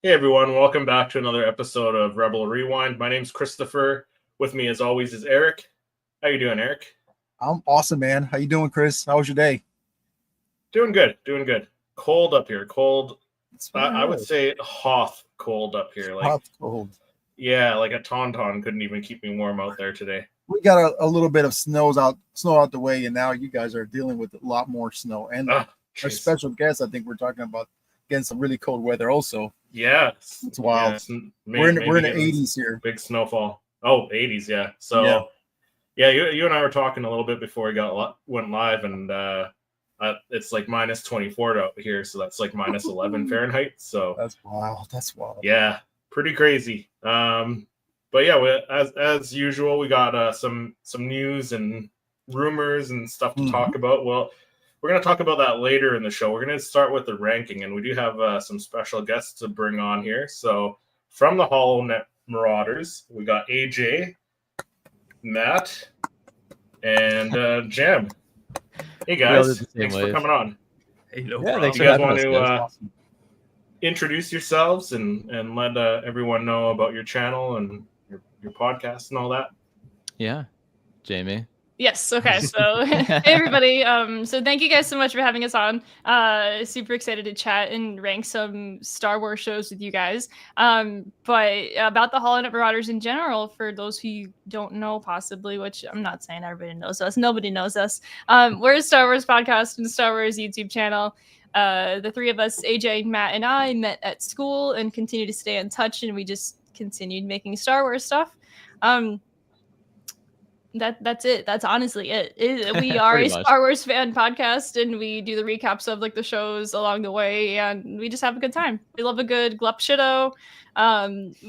Hey everyone, welcome back to another episode of Rebel Rewind. My name's Christopher. With me as always is Eric. How you doing, Eric? I'm awesome, man. How you doing, Chris? How was your day? Doing good. Cold up here. Cold. I would say Hoth cold up here. Like Hot, cold. yeah, like a tauntaun couldn't even keep me warm out there today. We got a little bit of snow out the way, and now you guys are dealing with a lot more snow. And our special guest, I think we're talking about getting some really cold weather also. Yeah, it's wild. Yeah, we're in the 80s here. Big snowfall. Oh, 80s, yeah. So yeah, you and I were talking a little bit before we went live, and it's like minus 24 out here, so that's like minus 11 Fahrenheit. So that's wild. Yeah, pretty crazy. But yeah, as usual, we got some news and rumors and stuff to talk about. Well, we're going to talk about that later in the show. We're going to start with the ranking, and we do have some special guests to bring on here. So from the HoloNetMarauders, we got AJ, Matt, and Jam. Hey guys, thanks for coming on. Hey, no problem. You guys want to introduce yourselves and let everyone know about your channel and your podcast and all that? Yeah, Jamie. Yes. Okay. So, hey everybody. So thank you guys so much for having us on. Super excited to chat and rank some Star Wars shows with you guys. But about the HoloNetMarauders in general, for those who don't know, possibly, which I'm not saying everybody knows us. Nobody knows us. We're a Star Wars podcast and Star Wars YouTube channel. The three of us, AJ, Matt, and I, met at school and continue to stay in touch, and we just continued making Star Wars stuff. That's it. That's honestly it. We are a Star Wars fan podcast, and we do the recaps of like the shows along the way, and we just have a good time. We love a good glup shitto.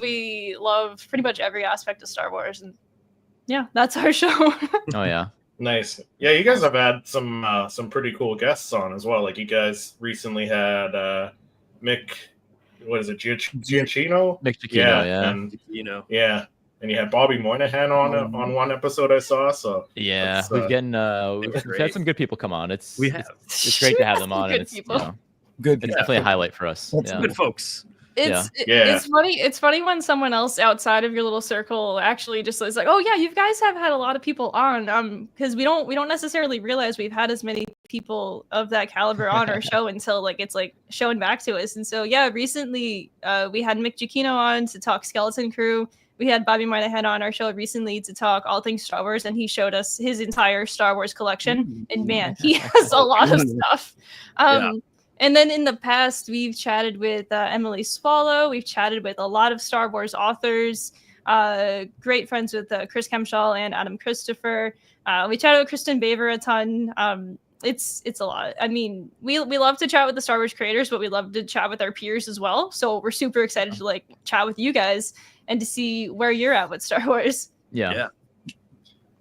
We love pretty much every aspect of Star Wars, and yeah, that's our show. Oh yeah, nice. Yeah, you guys have had some pretty cool guests on as well. Like you guys recently had Mick. What is it? Giacchino? Mick Giacchino, yeah. Yeah. And you had Bobby Moynihan on one episode I saw. So yeah, we've had some good people come on. It's great to have them on. Good and it's people. It's definitely a highlight for us. Good folks. It's funny. It's funny when someone else outside of your little circle actually just is like, "Oh yeah, you guys have had a lot of people on." Because we don't necessarily realize we've had as many people of that caliber on our show until like it's like shown back to us. And so yeah, recently we had Mick Giacchino on to talk Skeleton Crew. We had Bobby Moynihan on our show recently to talk all things Star Wars, and he showed us his entire Star Wars collection. And man, he has a lot of stuff. And then in the past, we've chatted with Emily Swallow. We've chatted with a lot of Star Wars authors. Great friends with Chris Kemshall and Adam Christopher. We chatted with Kristen Baver a ton. It's a lot. I mean, we love to chat with the Star Wars creators, but we love to chat with our peers as well. So we're super excited to like chat with you guys and to see where you're at with Star Wars. Yeah.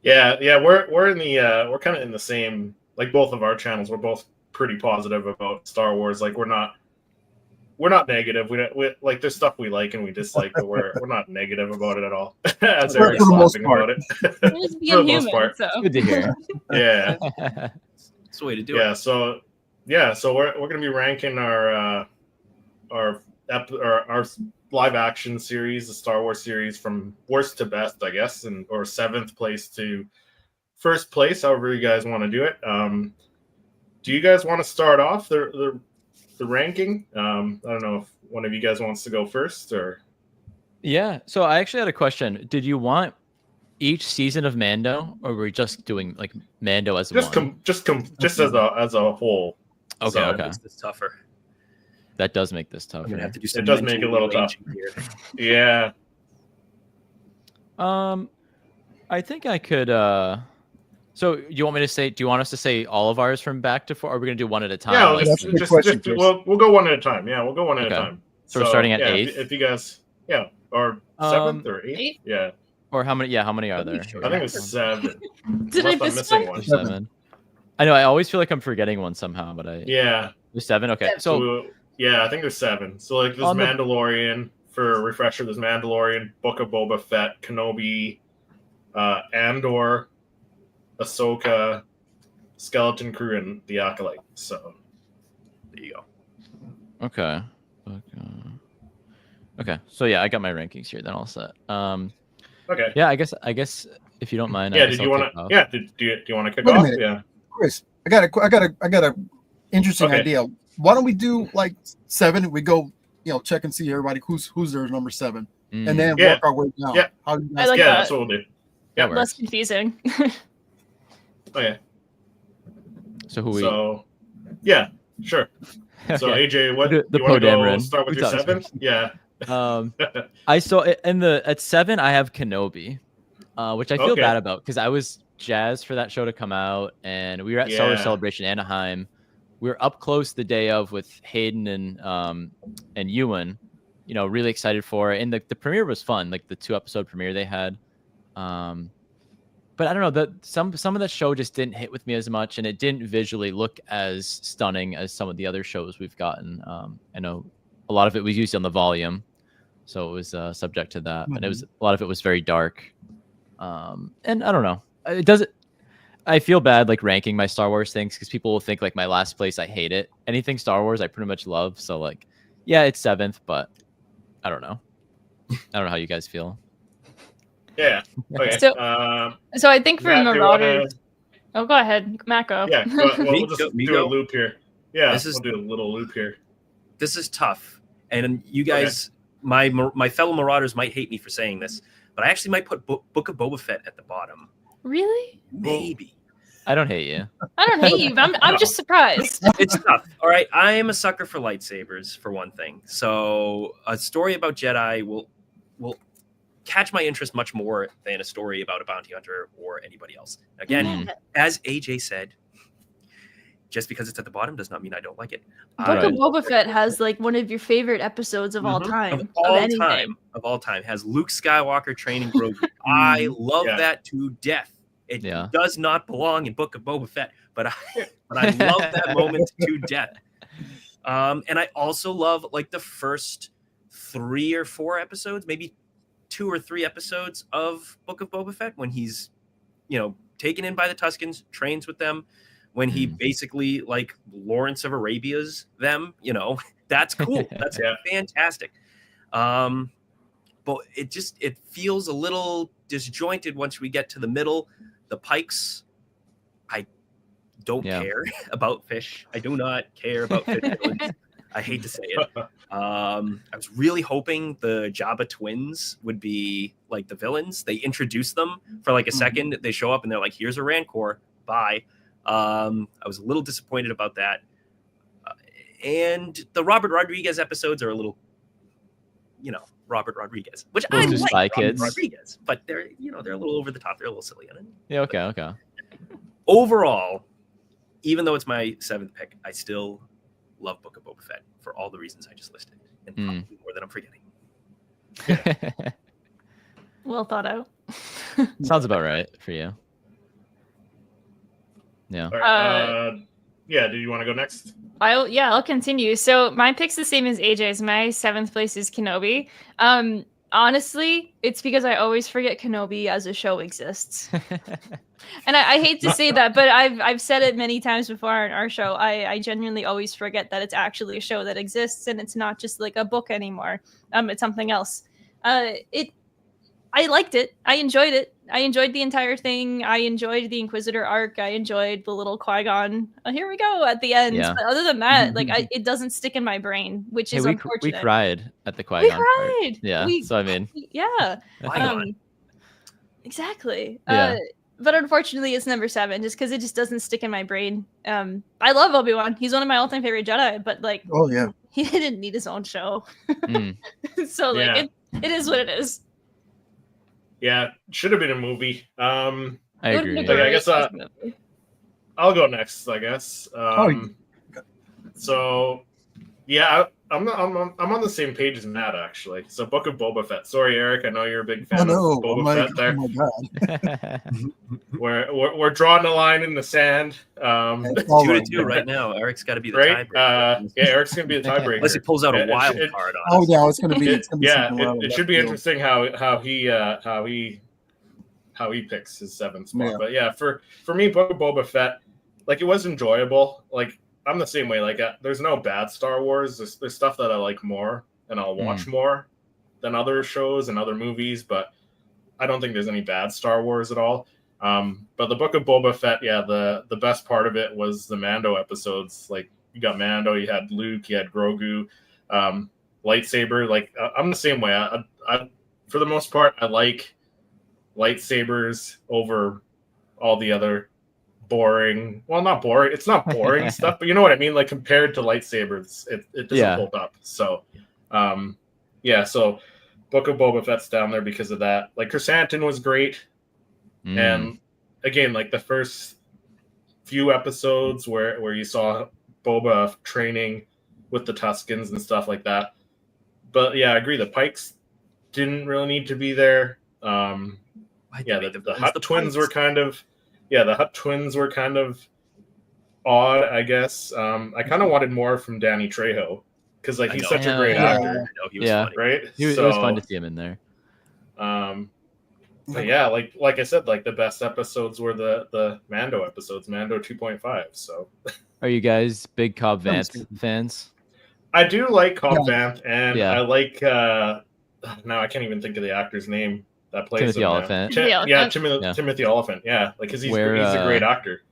We're in the we're kind of in the same, like both of our channels. We're both pretty positive about Star Wars. Like we're not negative. We like there's stuff we like and we dislike, but we're not negative about it at all. As Eric's laughing about it. It's being human, so. Good to hear. Yeah. That's the way to do it. So we're gonna be ranking our live action series, the Star Wars series, from worst to best, I guess, or seventh place to first place, however you guys want to do it. Do you guys want to start off the ranking? I don't know if one of you guys wants to go first, or yeah. So I actually had a question. Did you want each season of Mando, or were we just doing like Mando as one? Just as a whole. Okay. So, okay. It's tougher. That does make this tougher. I'm gonna have to do some it does make it a little tough. Yeah. I think I could. So you want me to say? Do you want us to say all of ours from back to four? Or are we gonna do one at a time? Yeah, we'll go one at a time. Yeah, we'll go one at a time. So we're starting at 8. If you guys, or 7th or 8th. Yeah. Or how many? Yeah, how many are there? I think it's 7. Did I Unless miss I'm missing one? 7. I know. I always feel like I'm forgetting one somehow, but there's 7. Okay, so yeah, I think there's 7. So like there's Mandalorian. For a refresher, there's Mandalorian, Book of Boba Fett, Kenobi, Andor, Ahsoka, Skeleton Crew, and the Acolyte. So there you go. Okay. Okay, so yeah, I got my rankings here. Then all set. Okay. Yeah, I guess if you don't mind. Yeah. I guess Did you I'll want kick to? off. Yeah. Do you want to kick Wait a off? minute. Yeah. Chris, I got a interesting Okay. idea. Why don't we do like 7? We go, check and see everybody who's their number 7, and then Yeah. work our way down. Yeah. How do you I guys like Yeah. that. That's what we'll do. That Yeah. Less works. confusing. Oh yeah. So who we? So, yeah. Sure. So Okay. AJ, what The you want to go Podameron. start with Who your talks 7? first? Yeah. I saw at 7 I have Kenobi, which I feel Okay. bad about because I was jazzed for that show to come out, and we were at Star Wars Yeah. Celebration Anaheim. We were up close the day of with Hayden and Ewan, really excited for it. And the premiere was fun, like the 2-episode premiere they had. But I don't know, some of that show just didn't hit with me as much, and it didn't visually look as stunning as some of the other shows we've gotten. I know a lot of it was used on the volume, so it was subject to that. And a lot of it was very dark. And I don't know, I feel bad like ranking my Star Wars things because people will think like my last place I hate it. Anything Star Wars I pretty much love. So like, yeah, it's 7th, but I don't know. I don't know how you guys feel. Yeah. Okay. So I think for Matt, do you Marauders. Oh, go ahead, Matt. Go. Yeah. We'll just Me do a go? loop here. Yeah. This is- We'll do a little loop here. This is tough, and you guys, my fellow Marauders might hate me for saying this, but I actually might put Book of Boba Fett at the bottom. Really? Maybe. I don't hate you. I don't hate you, but I'm just surprised. It's tough. All right, I am a sucker for lightsabers for one thing. So a story about Jedi will catch my interest much more than a story about a bounty hunter or anybody else. Again, as AJ said, just because it's at the bottom does not mean I don't like it. Book of Boba Fett has like one of your favorite episodes of all time. Of all time has Luke Skywalker training Grogu. I love that to death. It does not belong in Book of Boba Fett, but I love that moment to death. And I also love like the first 3 or 4 episodes, maybe 2 or 3 episodes of Book of Boba Fett when he's, taken in by the Tuskens, trains with them, when he basically like Lawrence of Arabia's them, that's cool. That's fantastic. But it feels a little disjointed once we get to the middle. The Pikes, I don't care about fish. I do not care about fish villains. I hate to say it. I was really hoping the Jabba twins would be like the villains. They introduce them for like a second. They show up and they're like, here's a Rancor. Bye. I was a little disappointed about that. And the Robert Rodriguez episodes are a little, Robert Rodriguez, which I like Spy Robert Kids. Rodriguez, but they're a little over the top. They're a little silly on it. Yeah, okay. Overall, even though it's my 7th pick, I still love Book of Boba Fett for all the reasons I just listed, and probably more than I'm forgetting. Well thought out. Sounds about right for you. Yeah. All right. Yeah. Do you want to go next? I'll continue. So my pick's the same as AJ's. My 7th place is Kenobi. Honestly, it's because I always forget Kenobi as a show exists. And I hate to say that, but I've said it many times before on our show. I genuinely always forget that it's actually a show that exists and it's not just like a book anymore. It's something else. I liked it. I enjoyed it. I enjoyed the entire thing. I enjoyed the Inquisitor arc. I enjoyed the little Qui-Gon. Here we go at the end. Yeah. But other than that, it doesn't stick in my brain, which is unfortunate. We cried at the Qui-Gon We part. cried. Yeah. So I mean, yeah. Qui-Gon. Exactly. Yeah. But unfortunately, it's number 7, just because it just doesn't stick in my brain. I love Obi-Wan. He's one of my all-time favorite Jedi, but like, he didn't need his own show. So like, it is what it is. Yeah, should have been a movie. I agree. I guess I'll go next. I guess. So, yeah, I'm on the same page as Matt actually. So, Book of Boba Fett. Sorry, Eric. I know you're a big fan of Boba Fett. There. Oh my god. We're drawing a line in the sand. 2-2 right now. Eric's got to be the tiebreaker. Yeah, Eric's gonna be the tiebreaker. Unless he pulls out a wild card on us. Yeah, it's gonna be. It should be interesting how he picks his 7th spot. Yeah. But yeah, for me, Book of Boba Fett, like it was enjoyable. Like I'm the same way. Like there's no bad Star Wars. There's stuff that I like more and I'll watch more. than other shows and other movies, but I don't think there's any bad Star Wars at all. But the Book of Boba Fett, yeah, the best part of it was the Mando episodes. Like, you got Mando, you had Luke, you had Grogu, lightsaber. Like, I'm the same way. I for the most part, I like lightsabers over all the other boring. Well, not boring. It's not boring stuff, but you know what I mean. Like, compared to lightsabers, it doesn't hold up. So, yeah. So, Book of Boba Fett's down there because of that. Like, Chrysanthemum was great. And again, like the first few episodes where you saw Boba training with the Tuskens and stuff like that. But yeah, I agree. The Pikes didn't really need to be there. The Hutt twins were kind of, the Hutt twins were kind of odd, I guess. I kind of wanted more from Danny Trejo because like he's such a great actor. I know, he was funny. Right? It was fun to see him in there. But yeah, like I said, like the best episodes were the Mando episodes, Mando 2.5. So, are you guys big Cobb Vanth fans? I do like Cobb Vanth, and I like now I can't even think of the actor's name that plays Timothy Oliphant. Timothy Oliphant. Yeah, like because he's a great actor.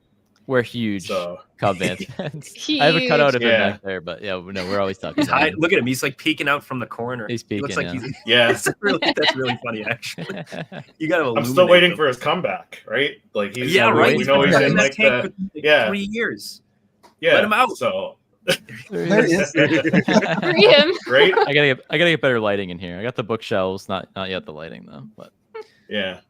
We're huge Cobb Vanth fans. Huge. I have a cutout of him back there, but yeah, no, we're always talking about him. Look at him. He's like peeking out from the corner. He's peeking. He looks like he's that's really funny, actually. You got to. I'm still waiting for his comeback, right? Like he's right. We know he's in like the 3 years. Yeah, let him out. So there he is. Free him. Right. I gotta get better lighting in here. I got the bookshelves, not yet the lighting though. But yeah,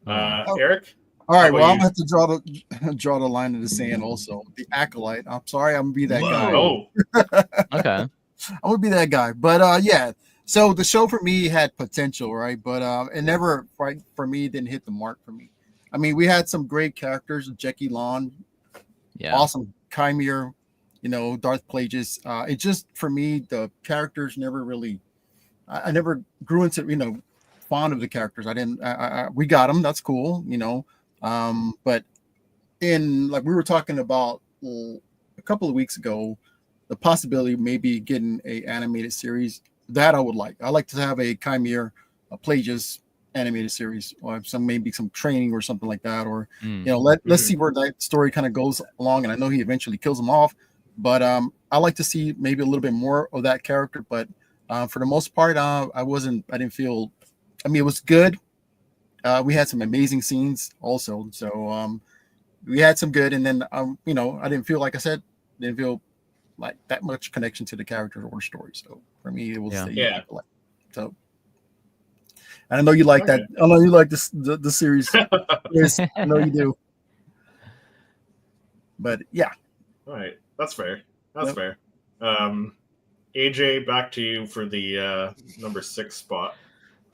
Eric. All right, well, I'm going to have to draw the line in the sand also. The Acolyte. I'm sorry, I'm going to be that guy. Oh. Okay. I'm going to be that guy. But, yeah, so the show for me had potential, right? But it never, right, for me, didn't hit the mark for me. I mean, we had some great characters. Jackie Lon. Yeah. Awesome. Chimere, Darth Plagueis. It just, for me, the characters never really, I never grew into, fond of the characters. I didn't, we got them. That's cool, but in like we were talking about a couple of weeks ago, the possibility of maybe getting a animated series that I would like. I like to have a Chimere, a Plagueis animated series, or maybe some training or something like that. Or let's see where that story kind of goes along. And I know he eventually kills him off, but I like to see maybe a little bit more of that character. But for the most part, I didn't feel. I mean, it was good. We had some amazing scenes also. So we had some good. And then, I didn't feel, like I said, like that much connection to the character or story. So for me, it was so. And I know you like that. I know you like this the series. Yes, I know you do. But yeah. All right. That's fair. That's fair. AJ, back to you for the number 6 spot.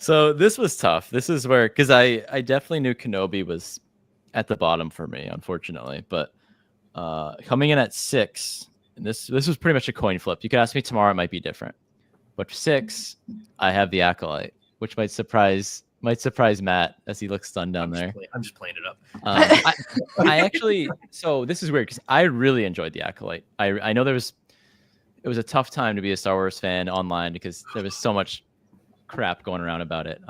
So this was tough. This is where, because I definitely knew Kenobi was at the bottom for me, unfortunately. But coming in at 6, and this was pretty much a coin flip. You could ask me tomorrow, it might be different. But 6, I have the Acolyte, which might surprise Matt as he looks stunned down there. I'm just playing it up. I actually, so this is weird because I really enjoyed the Acolyte. I know it was a tough time to be a Star Wars fan online because there was so much crap going around about it.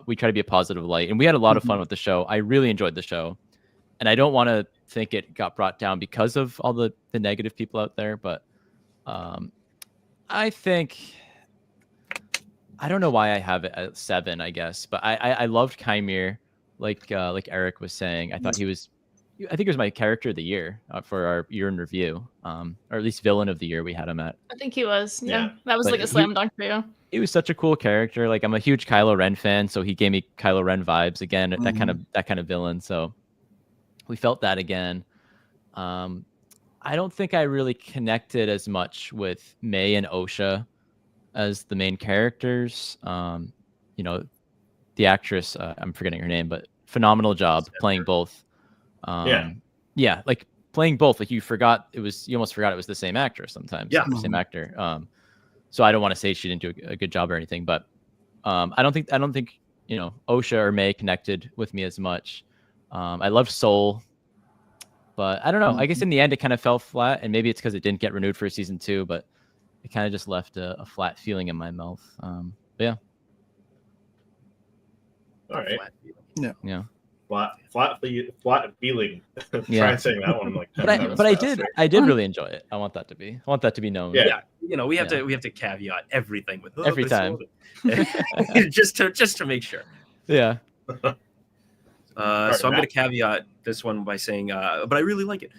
We try to be a positive light, and we had a lot of fun with the show. I really enjoyed the show, and I don't want to think it got brought down because of all the negative people out there. But I think, I don't know why I have it at 7, I guess, but I loved Chimere, like Eric was saying. I thought I think it was my character of the year for our year in review, or at least villain of the year. We had him at. I think he was. Yeah. That was like a slam dunk for you. He was such a cool character. Like, I'm a huge Kylo Ren fan, so he gave me Kylo Ren vibes again. That kind of villain. So we felt that again. I don't think I really connected as much with May and Osha as the main characters. The actress, I'm forgetting her name, but phenomenal job playing both. Like playing both. Like you almost forgot it was the same actress sometimes. Yeah, the same actor. So I don't want to say she didn't do a good job or anything, but I don't think Osha or May connected with me as much. I loved Soul, but I don't know. I guess in the end it kind of fell flat, and maybe it's because it didn't get renewed for season 2, but it kind of just left a flat feeling in my mouth. But yeah, All right. Flat feeling. Yeah. Flat feeling. Yeah. Try saying that one like 10 times But faster. I did really enjoy it. I want that to be known. Yeah. You know, we have to caveat everything with Every time. just to make sure. Yeah. So I'm going to caveat this one by saying, but I really like it.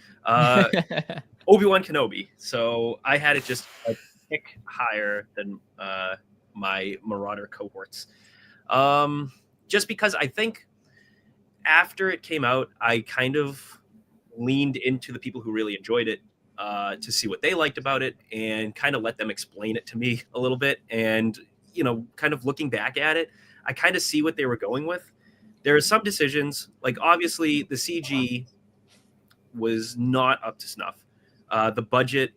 Obi-Wan Kenobi. So I had it just a tick higher than my Marauder cohorts. Just because I think after it came out, I kind of leaned into the people who really enjoyed it to see what they liked about it and kind of let them explain it to me a little bit. And, you know, kind of looking back at it, I kind of see what they were going with. There are some decisions, like obviously the CG was not up to snuff. The budget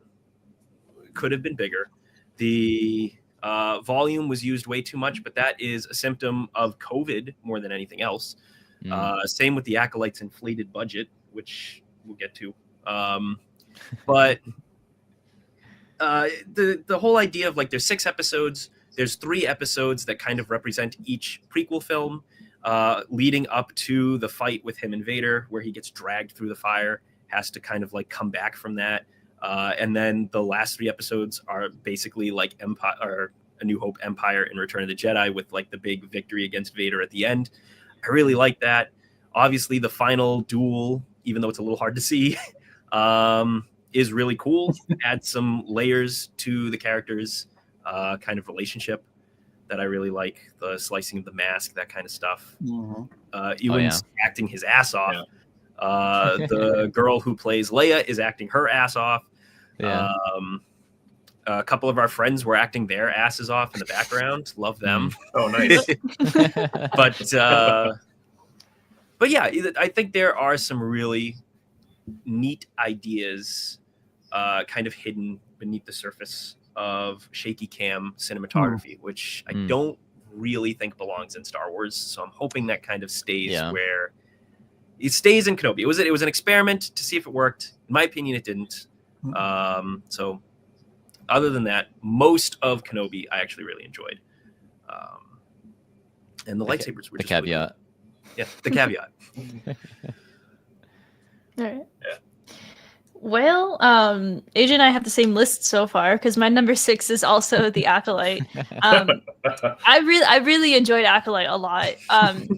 could have been bigger. The volume was used way too much, but that is a symptom of COVID more than anything else. Same with the Acolyte's inflated budget, which we'll get to. But the whole idea of like there's 6 episodes, there's 3 episodes that kind of represent each prequel film, leading up to the fight with him and Vader, where he gets dragged through the fire, has to kind of like come back from that. And then the last 3 episodes are basically like Empire or A New Hope, Empire, and Return of the Jedi, with like the big victory against Vader at the end. I really like that. Obviously, the final duel, even though it's a little hard to see, is really cool. Adds some layers to the characters' kind of relationship that I really like. The slicing of the mask, that kind of stuff. Ewan's acting his ass off. Yeah. The girl who plays Leia is acting her ass off. Yeah. A couple of our friends were acting their asses off in the background. Love them. Oh, nice. But yeah, I think there are some really neat ideas kind of hidden beneath the surface of shaky cam cinematography, which I don't really think belongs in Star Wars. So I'm hoping that kind of stays where it stays in Kenobi. It was an experiment to see if it worked. In my opinion, it didn't. So other than that, most of Kenobi I actually really enjoyed. And the lightsabers were the just caveat. Really cool. Yeah, the caveat. All right. Yeah. Well, AJ and I have the same list so far because my number 6 is also the Acolyte. I really enjoyed Acolyte a lot.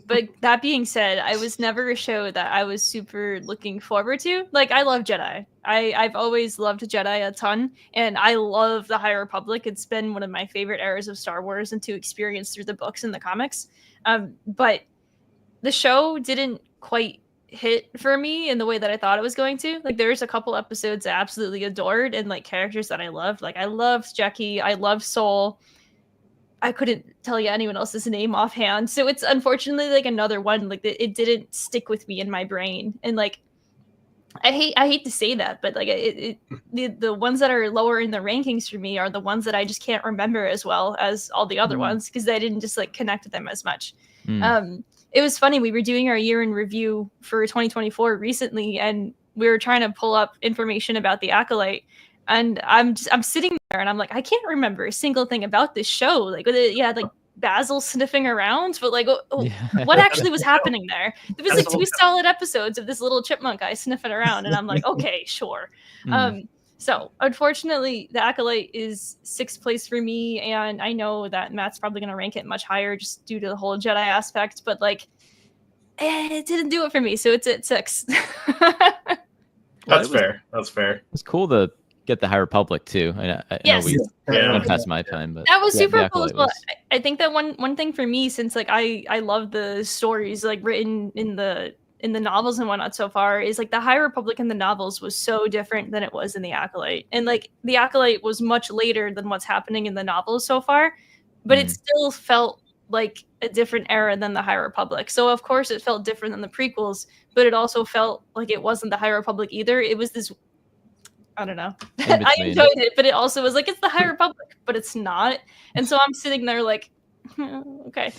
But that being said, I was never a show that I was super looking forward to. Like, I love Jedi. I've always loved Jedi a ton, and I love the High Republic. It's been one of my favorite eras of Star Wars and to experience through the books and the comics. But the show didn't quite hit for me in the way that I thought it was going to. Like, there's a couple episodes I absolutely adored and like characters that I loved. Like, I loved Jackie, I loved Soul. I couldn't tell you anyone else's name offhand. So it's unfortunately like another one, like it didn't stick with me in my brain. And like, I hate to say that, but like the ones that are lower in the rankings for me are the ones that I just can't remember as well as all the other ones because I didn't just like connect with them as much. It was funny. We were doing our year in review for 2024 recently, and we were trying to pull up information about the Acolyte. And I'm sitting there, and I'm like, I can't remember a single thing about this show. Like, you had like Basil sniffing around, but like, what actually was happening there? There was like 2 solid episodes of this little chipmunk guy sniffing around, and I'm like, okay, sure. So unfortunately, the Acolyte is 6th place for me, and I know that Matt's probably going to rank it much higher just due to the whole Jedi aspect, but like, it didn't do it for me, so it's at 6. That's fair. That's fair. It's cool to get the High Republic too. I know we went past my time, but that was super cool as well. I think that one thing for me, since like I love the stories like written in the novels and whatnot so far, is like the High Republic in the novels was so different than it was in the Acolyte. And like the Acolyte was much later than what's happening in the novels so far, but it still felt like a different era than the High Republic. So of course it felt different than the prequels, but it also felt like it wasn't the High Republic either. It was this, I don't know. I enjoyed it, but it also was like, it's the High Republic, but it's not. And so I'm sitting there like, okay.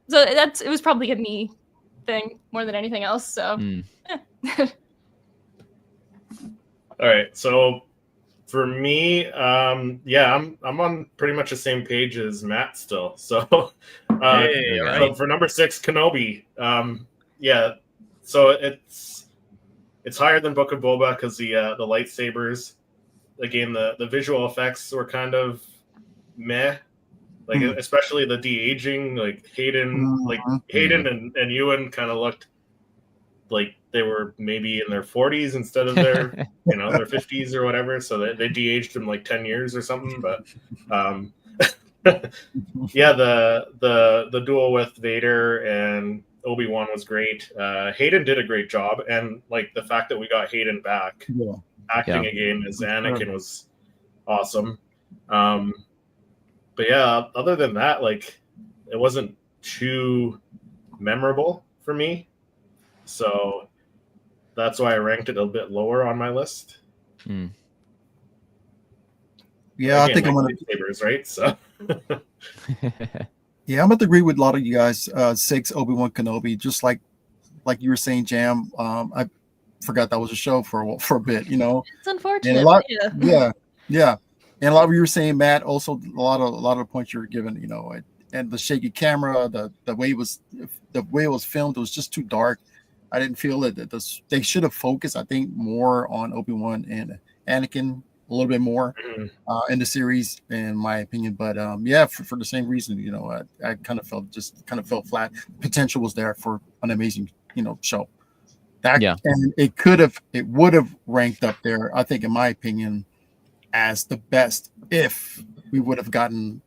So it was probably a me thing more than anything else. So All right, so for me, I'm on pretty much the same page as Matt still. So Hey, all So right. for number 6, Kenobi. Yeah, so it's higher than Book of Boba because the lightsabers, again, the visual effects were kind of meh. Like especially the de-aging, like Hayden, and Ewan kind of looked like they were maybe in their 40s instead of their their 50s or whatever. So they de-aged them like 10 years or something. But yeah, the duel with Vader and Obi-Wan was great. Hayden did a great job, and like the fact that we got Hayden back acting again as Anakin was awesome. But yeah, other than that, like it wasn't too memorable for me. So that's why I ranked it a bit lower on my list. Yeah, again, I think I'm gonna sabers, right? So yeah, I'm gonna agree with a lot of you guys. 6 Obi-Wan Kenobi, just like you were saying, Jam. I forgot that was a show for a bit. It's unfortunate. And yeah. And a lot of you were saying, Matt. Also, a lot of the points you were given. And the shaky camera, the way it was filmed, it was just too dark. I didn't feel that they should have focused, I think, more on Obi-Wan and Anakin a little bit more in the series, in my opinion. But yeah, for the same reason, I kind of felt flat. Potential was there for an amazing, show. And it would have ranked up there, I think, in my opinion, as the best if we would have gotten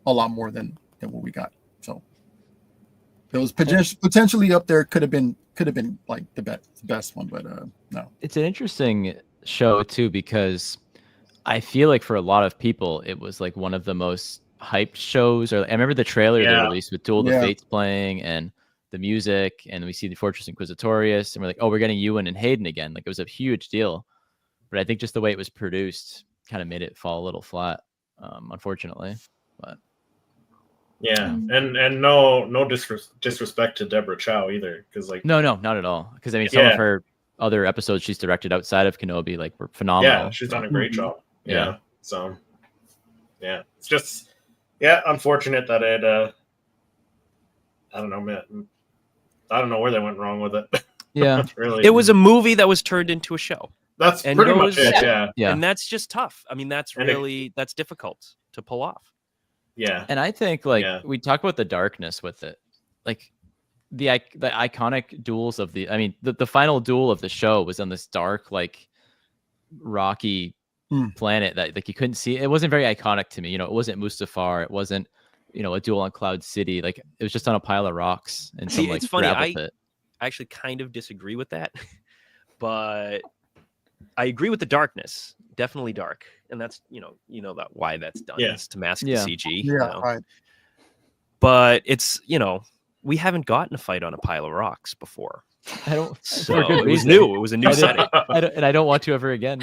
a lot more than what we got. So it was potentially up there. Could have been like the best one, but no. It's an interesting show too, because I feel like for a lot of people it was like one of the most hyped shows. Or I remember the trailer they released with Duel of the Fates playing and the music, and we see the Fortress Inquisitorius, and we're like, oh, we're getting Ewan and Hayden again. Like it was a huge deal. But I think just the way it was produced kind of made it fall a little flat, unfortunately. But yeah, and no disrespect to Deborah Chow either, because like no, not at all. Because I mean, some of her other episodes she's directed outside of Kenobi like were phenomenal. Yeah, she's done a great job. Yeah. So yeah, it's just unfortunate that it. I don't know, man. I don't know where they went wrong with it. Yeah, really. It was a movie that was turned into a show. That's pretty much it. Yeah. And that's just tough. I mean, that's difficult to pull off. Yeah. And I think we talk about the darkness with it, like the iconic duels of the final duel of the show was on this dark, like rocky planet that like you couldn't see. It wasn't very iconic to me. It wasn't Mustafar. It wasn't, a duel on Cloud City. Like it was just on a pile of rocks and some it's funny. gravel pit. I actually kind of disagree with that, but I agree with the darkness. Definitely dark, and that's that why that's done. It's to mask the CG. Yeah, right. But it's we haven't gotten a fight on a pile of rocks before. I don't. So it was new. It was a new setting. I don't want to ever again.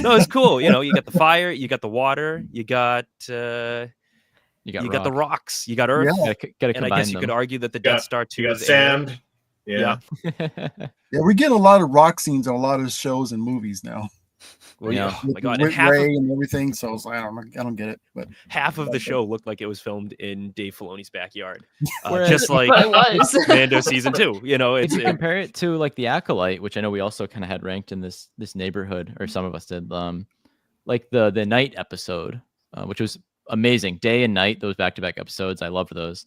No, it's cool. You got the fire, you got the water, you got the rocks, you got earth. Gotta and I guess you could argue that the Death Star 2 is sand. Yeah. We get a lot of rock scenes on a lot of shows and movies now. Well, yeah. Oh my God. And and everything. So I was like, I don't get it. But half of the show looked like it was filmed in Dave Filoni's backyard, Whereas, just like Mando season 2. If you compare it to like the Acolyte, which I know we also kind of had ranked in this neighborhood, or some of us did, like the night episode, which was amazing. Day and night, those back-to-back episodes, I loved those.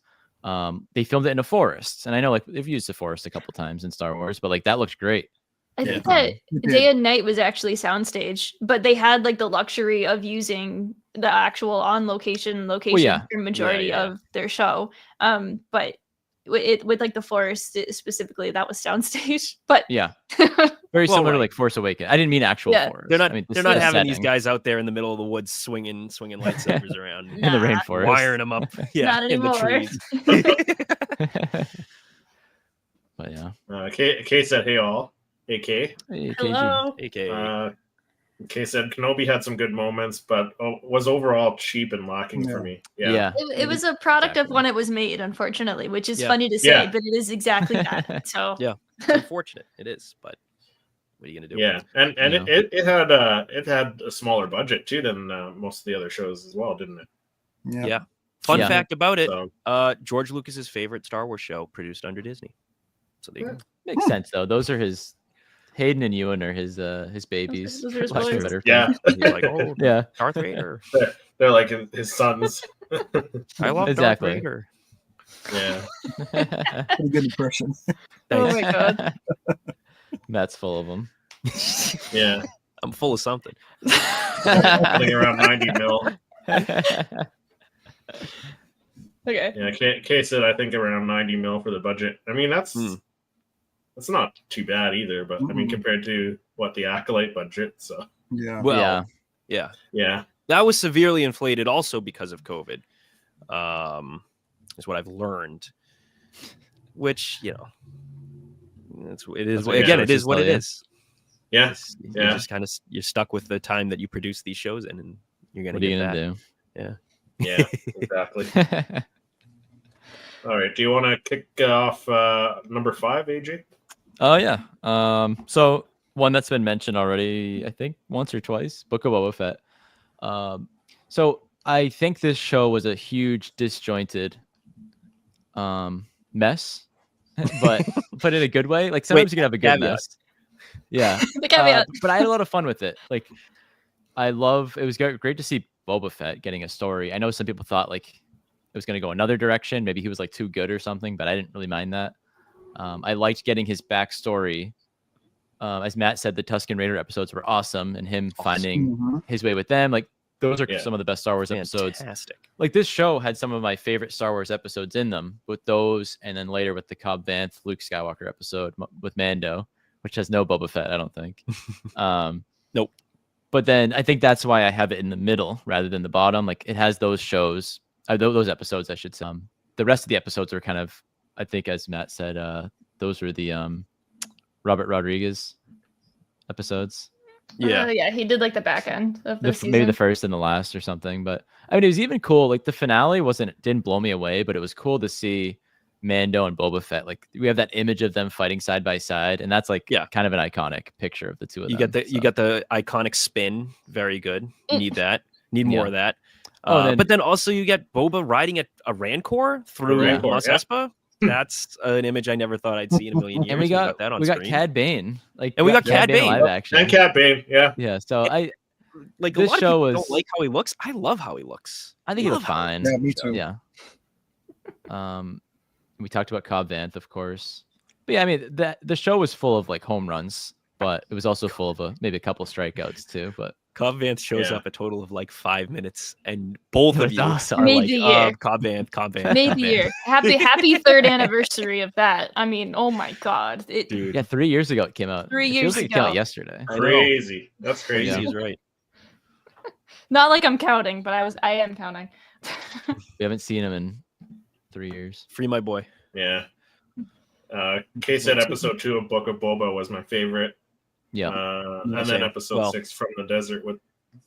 They filmed it in a forest, and I know like they've used the forest a couple times in Star Wars, but like that looked great. I think that Day and Night was actually soundstage, but they had like the luxury of using the actual on location for majority of their show. But with like the forest specifically, that was soundstage. But very similar to like Force Awakens. I didn't mean actual forest. They're not having these guys out there in the middle of the woods swinging lightsabers around in the rainforest, wiring them up. Not anymore. In the trees. But yeah. Kay said, "Hey all." AK. Hello. AK. Kay said Kenobi had some good moments, but was overall cheap and lacking for me. Yeah. It was a product of when it was made, unfortunately, which is funny to say, but it is exactly that. So it's unfortunate. It is, but what are you gonna do? Yeah, and it had a smaller budget too than most of the other shows as well, didn't it? Yeah. Fun Yeah. fact about it: So, George Lucas's favorite Star Wars show produced under Disney. So there you go. Makes sense though. Those are his Hayden and Ewan are his babies. Those are his for lack of a boys. better yeah, term. He's like, oh, Yeah. Darth Vader. they're like his sons. I love Exactly. Darth Vader. Yeah, Pretty good impression. Oh my god. Matt's full of them. yeah. I'm full of something. I think around 90 mil. Okay. Yeah, Kay said I think around 90 mil for the budget. I mean, that's not too bad either. But I mean, compared to what the Acolyte budget, so Yeah. Well, yeah. yeah, that was severely inflated also because of COVID. Is what I've learned. Which, you know, it is That's again, what it is what it you. is. yeah, You're just kind of you're stuck with the time that you produce these shows in, and you're gonna What are you get gonna that. do? yeah, exactly. Yeah. All right, do you want to kick off number 5, AJ? Oh yeah. So one that's been mentioned already, I think once or twice, Book of Boba Fett. So I think this show was a huge disjointed mess, but in a good way. Like sometimes you can have a good caveat. mess. Yeah. The caveat. But I had a lot of fun with it. Like it was great to see Boba Fett getting a story. I know some people thought like it was going to go another direction. Maybe he was like too good or something, but I didn't really mind that. I liked getting his backstory. As Matt said, the Tusken Raider episodes were awesome, and him finding his way with them. Like those are some of the best Star Wars episodes. Fantastic. Like this show had some of my favorite Star Wars episodes in them, with those, and then later with the Cobb Vanth Luke Skywalker episode with Mando, which has no Boba Fett, I don't think. Nope. But then I think that's why I have it in the middle rather than the bottom. Like it has those shows, those episodes, I should say. The rest of the episodes are kind of, I think, as Matt said, those were the Robert Rodriguez episodes. Yeah, he did like the back end of the season. Maybe the first and the last or something. But I mean, it was even cool. Like the finale didn't blow me away, but it was cool to see Mando and Boba Fett. Like we have that image of them fighting side by side, and that's like kind of an iconic picture of the two of them. You got the iconic spin. Very good. Need that. Need more of that. Then, but then also you get Boba riding a Rancor through Mos Espa. That's an image I never thought I'd see in a million years. And we got that on we got screen. Cad Bane. Like, and we got Cad Bane live action. And Cad Bane, yeah. Yeah, so like this a lot show of people don't like how he looks. I love how he looks. I think he looks fine. Yeah, me too. Yeah. We talked about Cobb Vanth, of course. But yeah, I mean the show was full of like home runs, but it was also full of maybe a couple strikeouts too. But Cobb Vanth shows up a total of like 5 minutes, and both of you awesome. are Made like, the year. Cobb Vanth. Made the year. Happy third anniversary of that. I mean, oh my god. Dude. Yeah, 3 years ago it came out. 3 It years feels like it came ago. out yesterday. Crazy. That's crazy. Yeah. He's right. Not like I'm counting, but I am counting. We haven't seen him in 3 years. Free my boy. Yeah. Kay said episode 2 of Book of Boba was my favorite. Yeah. And then episode 6 From the Desert with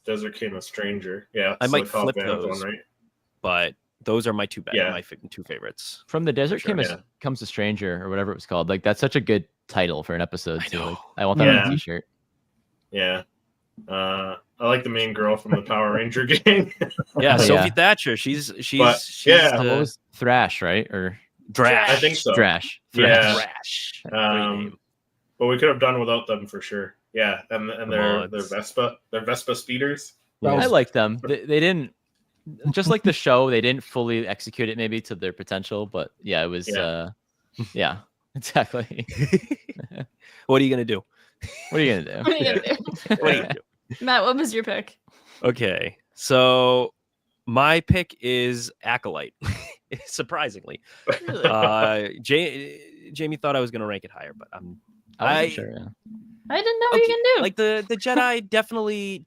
Desert Came a Stranger. Yeah. I might flip Vanth those, one, right? but those are my two Yeah. two favorites. From the Desert sure, Comes a Stranger, or whatever it was called. Like that's such a good title for an episode too. Like, know. I want that on a t-shirt. Yeah. I like the main girl from the Power Ranger gang. Yeah, Oh, Sophie yeah. Thatcher. She's yeah. What was Thrash, right? Or Drash. I think so. Thrash. Yeah. Thrash. Great name. But we could have done without them for sure. Yeah, and their mods. Vespa speeders. I like them. They didn't, just like the show, they didn't fully execute it maybe to their potential, but yeah, it was yeah, exactly. What are you gonna do? What are you gonna What are you gonna do? What are you gonna do? Matt, what was your pick? Okay, so my pick is Acolyte. Surprisingly, Jamie thought I was gonna rank it higher, but I wasn't sure. Yeah. I didn't know what you can do. Like the Jedi definitely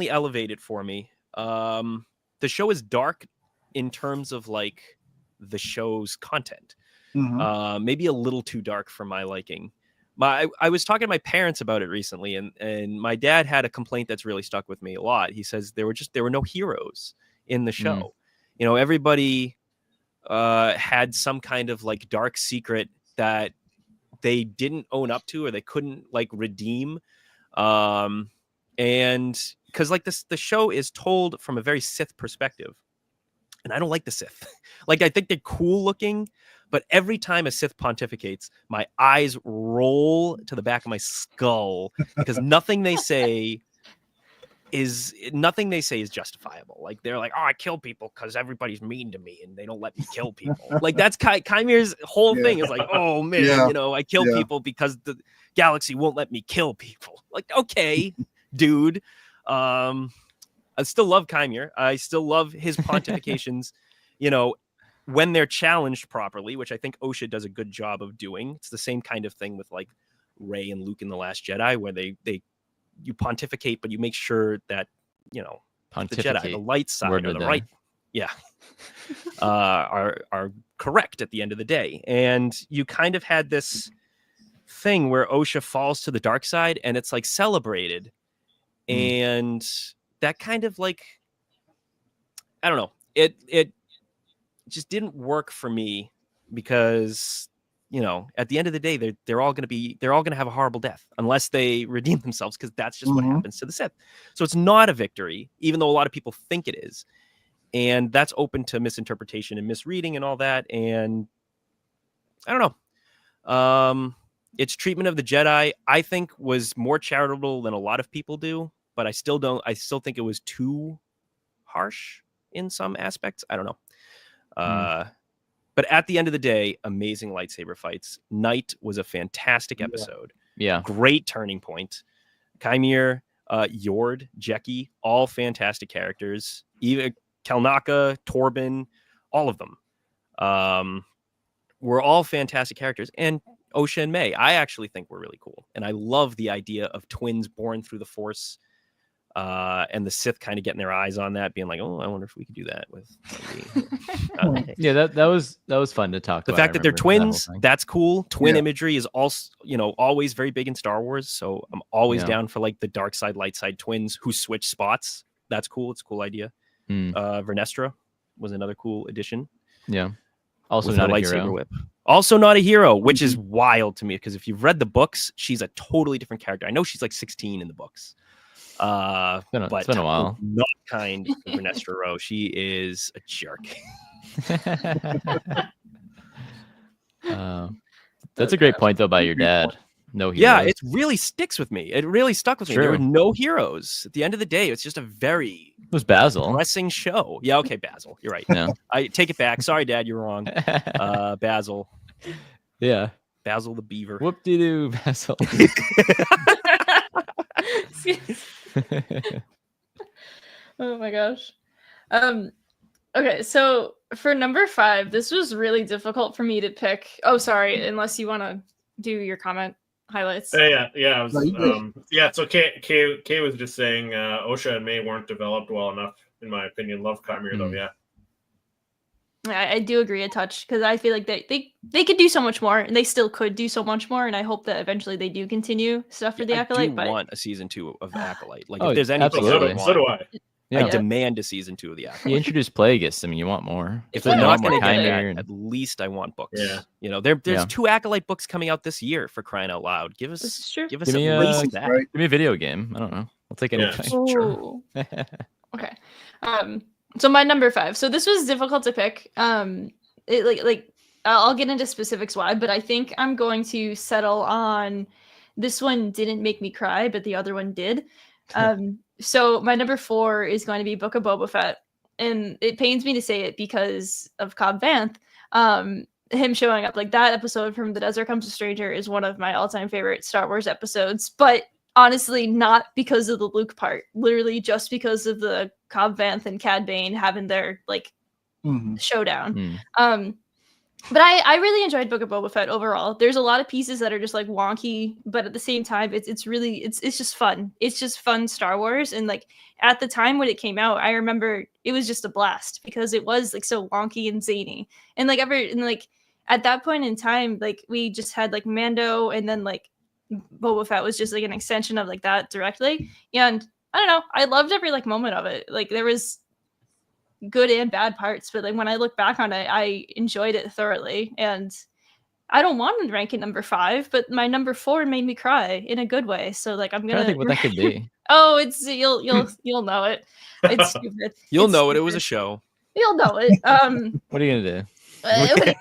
elevated for me. The show is dark in terms of like the show's content. Maybe a little too dark for my liking. I was talking to my parents about it recently, and my dad had a complaint that's really stuck with me a lot. He says there were no heroes in the show. You know, everybody had some kind of like dark secret that they didn't own up to, or they couldn't like redeem. And because like the show is told from a very Sith perspective, and I don't like the Sith. Like, I think they're cool looking, but every time a Sith pontificates, my eyes roll to the back of my skull because nothing they say is justifiable. Like, they're like, oh, I kill people because everybody's mean to me and they don't let me kill people. Like, that's Kymir's whole thing is like, oh man, you know, I kill people because the galaxy won't let me kill people. Like, okay, dude. I still love Kymir. I still love his pontifications, you know, when they're challenged properly, which I think Osha does a good job of doing. It's the same kind of thing with like Rey and Luke in The Last Jedi, where you pontificate, but you make sure that, you know, the Jedi, the light side, or the right, are correct at the end of the day. And you kind of had this thing where Osha falls to the dark side, and it's like celebrated, and that kind of like, I don't know, it just didn't work for me because, you know, at the end of the day, they're all going to have a horrible death unless they redeem themselves, because that's just what happens to the Sith. So it's not a victory, even though a lot of people think it is. And that's open to misinterpretation and misreading and all that. And I don't know. Its treatment of the Jedi, I think, was more charitable than a lot of people do, but I still think it was too harsh in some aspects. I don't know. But at the end of the day, amazing lightsaber fights. Night was a fantastic episode. Yeah. Great turning point. Kymir, Yord, Jeki, all fantastic characters. Even Kelnaka, Torben, all of them were all fantastic characters. And Osha and May, I actually think were really cool. And I love the idea of twins born through the Force. And the Sith kind of getting their eyes on that, being like, "Oh, I wonder if we could do that with." Yeah, that was fun to talk. The about. fact that they're twins, that's cool. Twin imagery is also, you know, always very big in Star Wars. So I'm always down for like the dark side, light side twins who switch spots. That's cool. It's a cool idea. Vernestra was another cool addition. Yeah. Also not a hero. Whip. Also not a hero, which is wild to me because if you've read the books, she's a totally different character. I know she's like 16 in the books. It's been a while. Not kind to Vernestra Rowe. She is a jerk. That's a great point though by your dad. No heroes. Yeah, it really sticks with me. It really stuck with me. True. There were no heroes. At the end of the day, it's just a very Basil depressing show. Yeah, okay, Basil. You're right. Yeah. I take it back. Sorry, Dad, you're wrong. Basil. Yeah. Basil the beaver. Whoop-de-doo, Basil. Oh my gosh. Okay, so for number 5, this was really difficult for me to pick. Oh, sorry, unless you want to do your comment highlights. Yeah. So Kay was just saying Osha and May weren't developed well enough, in my opinion. Love Kymir though, yeah. I do agree a touch because I feel like they could do so much more, and they still could do so much more, and I hope that eventually they do continue stuff for the Acolyte. I want a season 2 of Acolyte. Like, if there's anything, so do I. I demand a season 2 of the Acolyte. You introduced Plagueis. I mean, you want more. If they're not going to get Kymir, at least I want books. Yeah. You know, there's 2 Acolyte books coming out this year, for crying out loud. Give us at least that. Give me a video game. I don't know. I'll take anything. Sure. Okay. So my number 5. So this was difficult to pick. I'll get into specifics why, but I think I'm going to settle on this one didn't make me cry, but the other one did. So my number 4 is going to be Book of Boba Fett, and it pains me to say it because of Cobb Vanth. Him showing up, like that episode from The Desert Comes a Stranger is one of my all-time favorite Star Wars episodes, but honestly not because of the Luke part, literally just because of the Cobb Vanth and Cad Bane having their like showdown. But I really enjoyed Book of Boba Fett overall. There's a lot of pieces that are just like wonky, but at the same time, it's just fun. It's just fun Star Wars. And like at the time when it came out, I remember it was just a blast because it was like so wonky and zany. And like at that point in time, like we just had like Mando, and then like Boba Fett was just like an extension of like that directly. And I don't know, I loved every like moment of it. Like there was good and bad parts, but like when I look back on it, I enjoyed it thoroughly. And I don't want to rank it number 5, but my number 4 made me cry in a good way. So like I'm gonna think what that could be. Oh, it's you'll know it. It's stupid. You'll know it. It was a show. You'll know it. What are you gonna do? I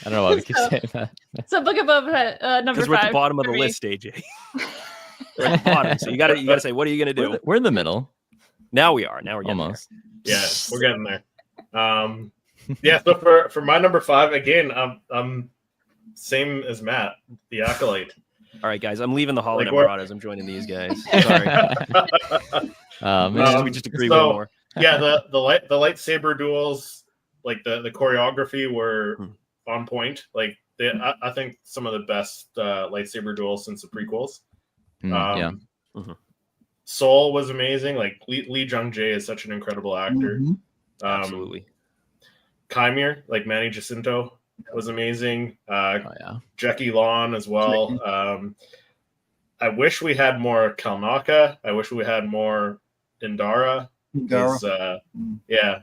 don't know why we keep saying that. So Book of Boba Fett, number 5. Because we're at the bottom of the for me. list, AJ. We're at the bottom, so you gotta say, what are you gonna do? We're in the middle. Now we are. Now we're getting Almost. Yeah, we're getting there. Yeah, so for my number 5, again, I'm same as Matt, the Acolyte. All right, guys, I'm leaving the Like, HoloNetMarauders. I'm joining these guys. Sorry. We just agree with more. Yeah, the lightsaber duels, like the choreography were on point. Like I think some of the best lightsaber duels since the prequels. Yeah. Soul was amazing. Like Lee Jung Jae is such an incredible actor. Absolutely. Chimere, like Manny Jacinto, was amazing. Yeah. Jackie Lawn as well. I wish we had more Kalnaka. I wish we had more Indara. Yeah.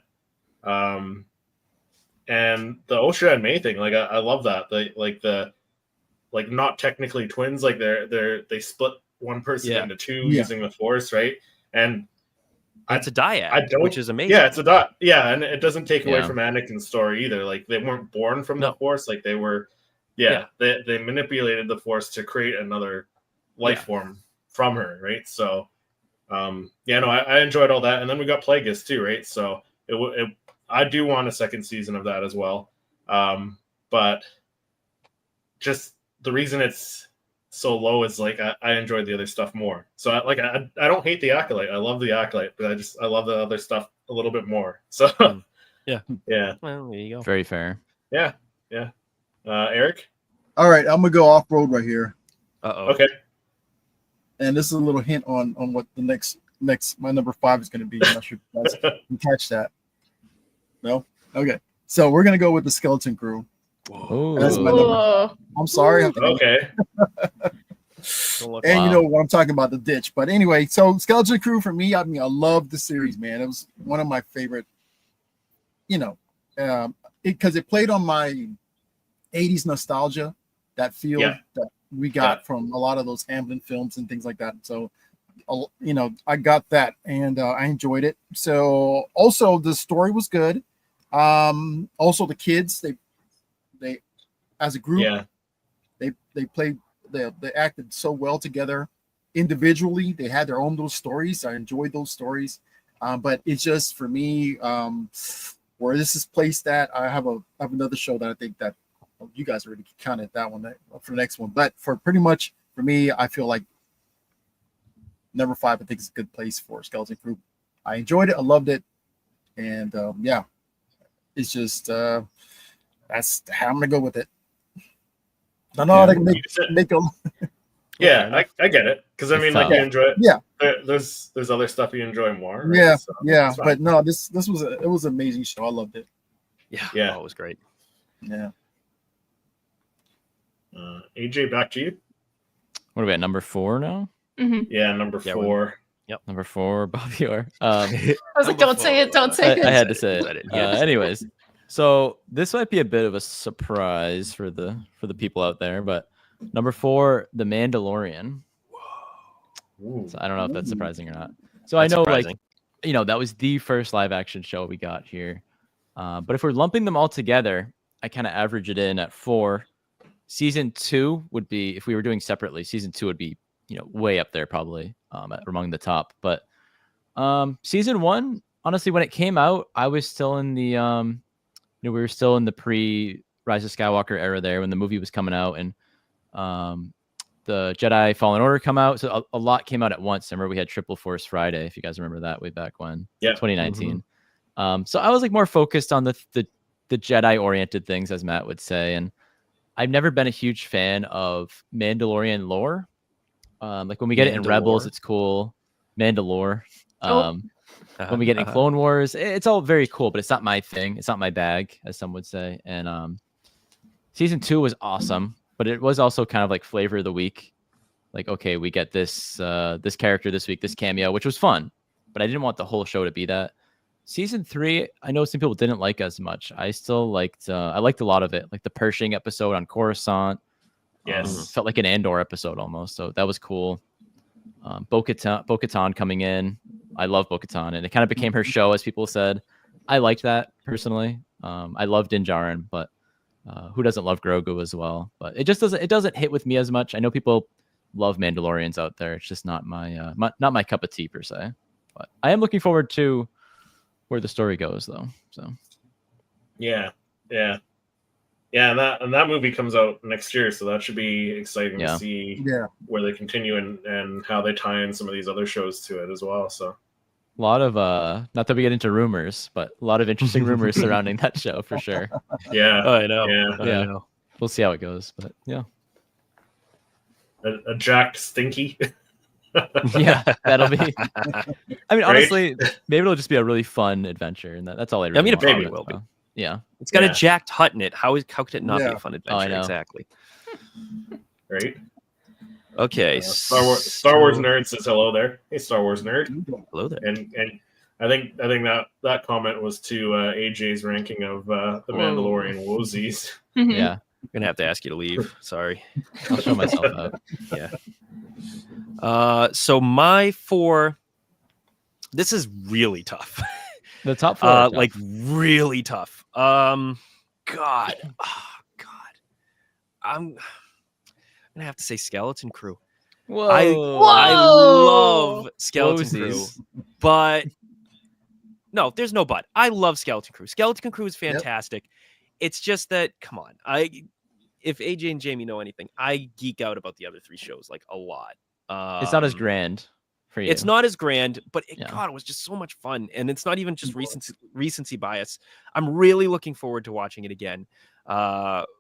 And the Osha and May thing, like I love that. The not technically twins, like they split one person into two using the Force, right? And it's a dyad, which is amazing. Yeah, it's a dot. Yeah, and it doesn't take away from Anakin's story either. Like they weren't born from the Force, like they were. They manipulated the Force to create another life form from her, right? So, I enjoyed all that, and then we got Plagueis too, right? So I do want a second season of that as well, but just the reason it's so low is like I enjoyed the other stuff more. So I don't hate the Acolyte. I love the Acolyte, but I love the other stuff a little bit more. So yeah. Well, there you go. Very fair. Yeah. Eric. All right, I'm gonna go off road right here. Okay. And this is a little hint on what the next my number 5 is gonna be. I'm not sure if you guys can catch that. No. Okay. So we're gonna go with the Skeleton Crew. That's my number. I'm sorry. Okay. And you know what I'm talking about, the ditch. But anyway, so Skeleton Crew for me, I mean, I love the series, man. It was one of my favorite, because it played on my 80s nostalgia, that feel that we got from a lot of those Hamlin films and things like that. So, I got that and I enjoyed it. So also the story was good. Also the kids, they as a group, they played, they acted so well together. Individually, they had their own little stories. I enjoyed those stories, but it's just for me where this is placed at. I have another show that I think that you guys already counted that one for the next one. But for pretty much for me, I feel like number 5, I think is a good place for Skeleton Crew. I enjoyed it. I loved it, and it's just that's how I'm gonna go with it. I know how to make them. Yeah, I get it, because I mean, like you enjoy it. Yeah, there's other stuff you enjoy more. Right? Yeah, so, but no, this was it was an amazing show. I loved it. Yeah, it was great. Yeah. AJ, back to you. What are we at, number 4 now? Yeah, number 4. Yep, number 4, Bobby Orr. I was like, don't say it. I had to say it. Anyways, so this might be a bit of a surprise for the people out there, but number 4, The Mandalorian. Whoa. So I don't know if that's surprising or not. So that's surprising. That was the first live action show we got here. But if we're lumping them all together, I kind of average it in at 4. Season 2 would be, if we were doing separately, season 2 would be, way up there probably among the top. But season 1, honestly, when it came out, I was still in the, we were still in the pre-Rise of Skywalker era there when the movie was coming out, and the Jedi Fallen Order come out. So a lot came out at once. I remember we had Triple Force Friday, if you guys remember that way back when, 2019. So I was like more focused on the Jedi-oriented things, as Matt would say, and I've never been a huge fan of Mandalorian lore. Like when we get it in Rebels, it's cool. Mandalore. When we get in Clone Wars, it's all very cool, but it's not my thing. It's not my bag, as some would say. And season 2 was awesome, but it was also kind of like flavor of the week. Like, okay, we get this this character this week, this cameo, which was fun, but I didn't want the whole show to be that. Season 3, I know some people didn't like as much. I still liked. I liked a lot of it, like the Pershing episode on Coruscant. Yes, felt like an Andor episode almost. So that was cool. Bo-Katan coming in. I love Bo-Katan, and it kind of became her show, as people said. I liked that personally. I love Din Djarin, but who doesn't love Grogu as well? But it just doesn't hit with me as much. I know people love Mandalorians out there. It's just not my not my cup of tea per se. But I am looking forward to where the story goes, though. So yeah. And that movie comes out next year, so that should be exciting to see where they continue and how they tie in some of these other shows to it as well. So a lot of not that we get into rumors, but a lot of interesting rumors surrounding that show for sure. Yeah. Oh, I know. Yeah. I know. We'll see how it goes, but yeah. A Jack Stinky. Yeah, that'll be. I mean, Right? honestly, maybe it'll just be a really fun adventure, and that's all I really mean, it want maybe from will be. so, yeah. It's got a jacked hut in it. How could it not be Yeah. a fun Oh, I adventure? know. Exactly. Right? Okay. Star Wars nerd says hello there. Hey, Star Wars nerd. Hello there. And I think that comment was to AJ's ranking of the Mandalorian Wozies. Yeah, I'm gonna have to ask you to leave. Sorry. I'll show myself out. Yeah. So my 4. This is really tough. The top 4, are tough. like really tough. God. I'm gonna have to say Skeleton Crew. Whoa. I love Skeleton Whoasies. Crew, but no, there's no but. I love Skeleton Crew. Skeleton Crew is fantastic. It's just that, come on, if AJ and Jamie know anything, I geek out about the other 3 shows like a lot. It's not as grand for you. It's not as grand, but Yeah. God, it was just so much fun, and it's not even just recency bias. I'm really looking forward to watching it again,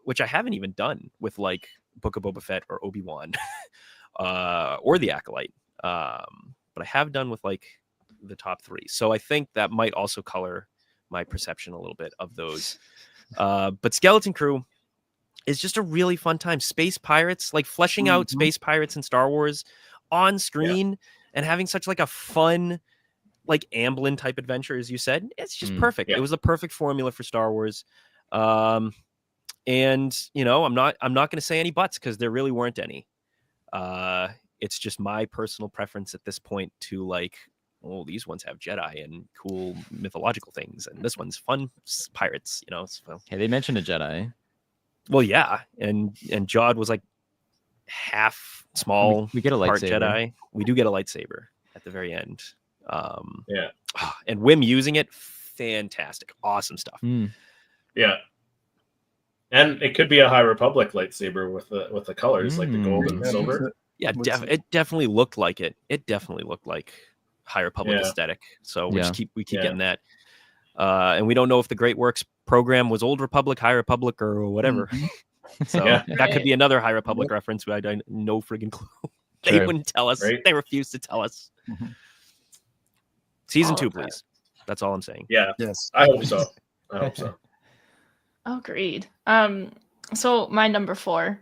which I haven't even done with like Book of Boba Fett or Obi-Wan, or The Acolyte, but I have done with like the top 3. So I think that might also color my perception a little bit of those. But Skeleton Crew is just a really fun time. Space pirates, like fleshing out space pirates in Star Wars on screen and having such like a fun, like Amblin type adventure, as you said. It's just perfect. Yeah. It was a perfect formula for Star Wars. And you know, I'm not going to say any buts because there really weren't any. It's just my personal preference at this point to like, oh, these ones have Jedi and cool mythological things, and this one's fun pirates. You know, so. Hey, they mentioned a Jedi. Well, yeah, and Jod was like half small. We get a part lightsaber. Jedi. We do get a lightsaber at the very end. Yeah. And Wim using it, fantastic, awesome stuff. Yeah. And it could be a High Republic lightsaber with the colors, like the gold and silver. Yeah, it definitely looked like it. It definitely looked like High Republic aesthetic. So we keep getting that. And we don't know if the Great Works program was Old Republic, High Republic, or whatever. So that could be another High Republic reference. I don't no friggin' clue. They wouldn't tell us. Right? They refused to tell us. Season 2, please. That's all I'm saying. Yeah. Yes. I hope so. Agreed. So my number 4.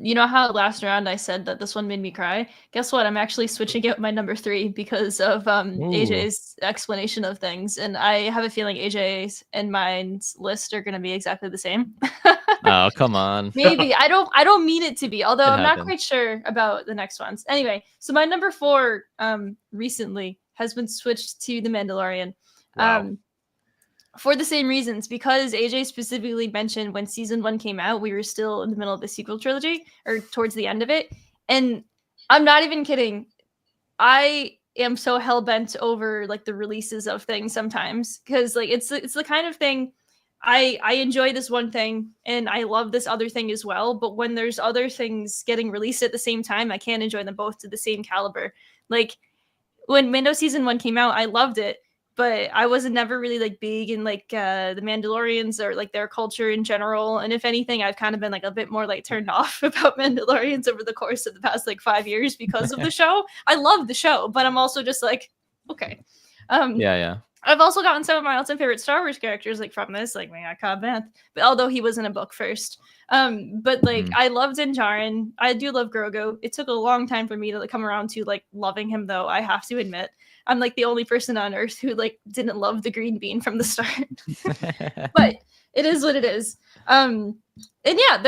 You know how last round I said that this one made me cry? Guess what? I'm actually switching out my number 3 because of AJ's explanation of things, and I have a feeling AJ's and mine's list are going to be exactly the same. Oh, come on. Maybe. I don't mean it to be, although I'm not quite sure about the next ones. Anyway, so my number 4 recently has been switched to The Mandalorian. Wow. For the same reasons, because AJ specifically mentioned when season 1 came out, we were still in the middle of the sequel trilogy or towards the end of it. And I'm not even kidding. I am so hell-bent over like the releases of things sometimes because like it's the kind of thing I enjoy this one thing and I love this other thing as well. But when there's other things getting released at the same time, I can't enjoy them both to the same caliber. Like when Mando season 1 came out, I loved it. But I wasn't never really like big in like the Mandalorians or like their culture in general. And if anything, I've kind of been like a bit more like turned off about Mandalorians over the course of the past like 5 years because of the show. I love the show, but I'm also just like, okay. Yeah. I've also gotten some of my all-time favorite Star Wars characters like from this, like Cobb Vanth, but although he was in a book first. But like I love Din Djarin. I do love Grogu. It took a long time for me to like come around to like loving him, though. I have to admit, I'm like the only person on Earth who like didn't love the green bean from the start. But it is what it is. And yeah,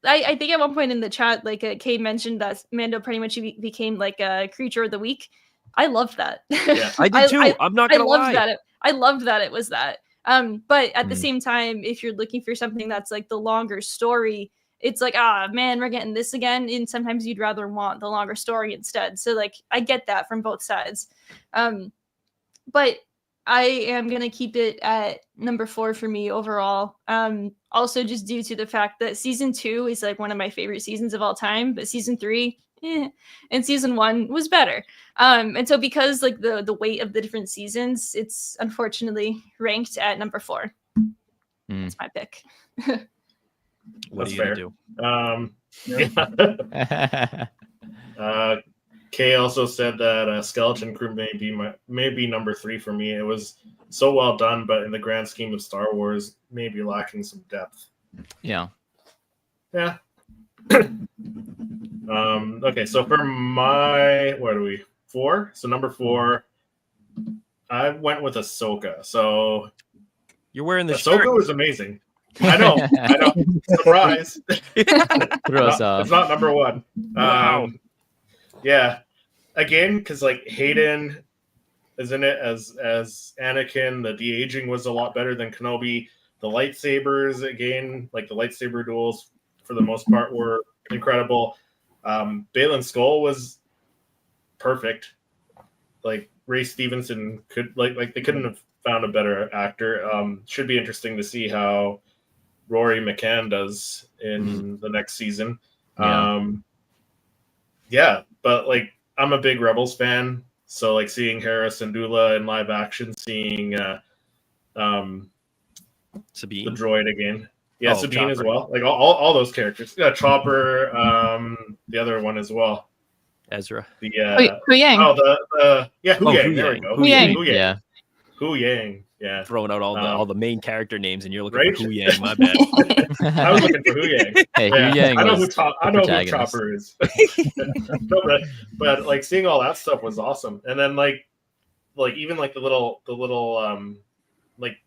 I think at one point in the chat, like Kay mentioned that Mando pretty much became like a creature of the week. I loved that. Yeah, I did too. I'm not gonna lie. I loved that it was that. But at the same time, if you're looking for something that's like the longer story, it's like, man, we're getting this again. And sometimes you'd rather want the longer story instead. So like, I get that from both sides. But I am going to keep it at number 4 for me overall. Also just due to the fact that season 2 is like one of my favorite seasons of all time, but season 3 and season 1 was better. And so because like the weight of the different seasons, it's unfortunately ranked at number 4. That's my pick. What That's are you gonna do? Kay also said that Skeleton Crew may be number 3 for me. It was so well done, but in the grand scheme of Star Wars, maybe lacking some depth. Yeah. Yeah. Okay, so for my 4? So number 4, I went with Ahsoka. So you're wearing the Ahsoka shirt. was amazing. I know. Surprise. It's not number 1. Wow. Yeah, again, because like Hayden is in it as Anakin. The de-aging was a lot better than Kenobi. The lightsabers, again, like the lightsaber duels for the most part were incredible. Baylan Skoll was perfect. Like Ray Stevenson could like they couldn't have found a better actor. Should be interesting to see how Rory McCann does in the next season. Yeah, but like I'm a big Rebels fan, so like seeing Hera Syndulla in live action, seeing Sabine, the droid again, Sabine Chopper as well, like all those characters. Yeah, Chopper, the other one as well, Ezra, the Huyang. Huyang. There we go. Huyang. Huyang. Yeah, throwing out all the main character names, and you're looking right? for Huyang. My bad. I was looking for Huyang. Hey, Huyang I know was who Chopper is. No, but like seeing all that stuff was awesome. And then like even like the little like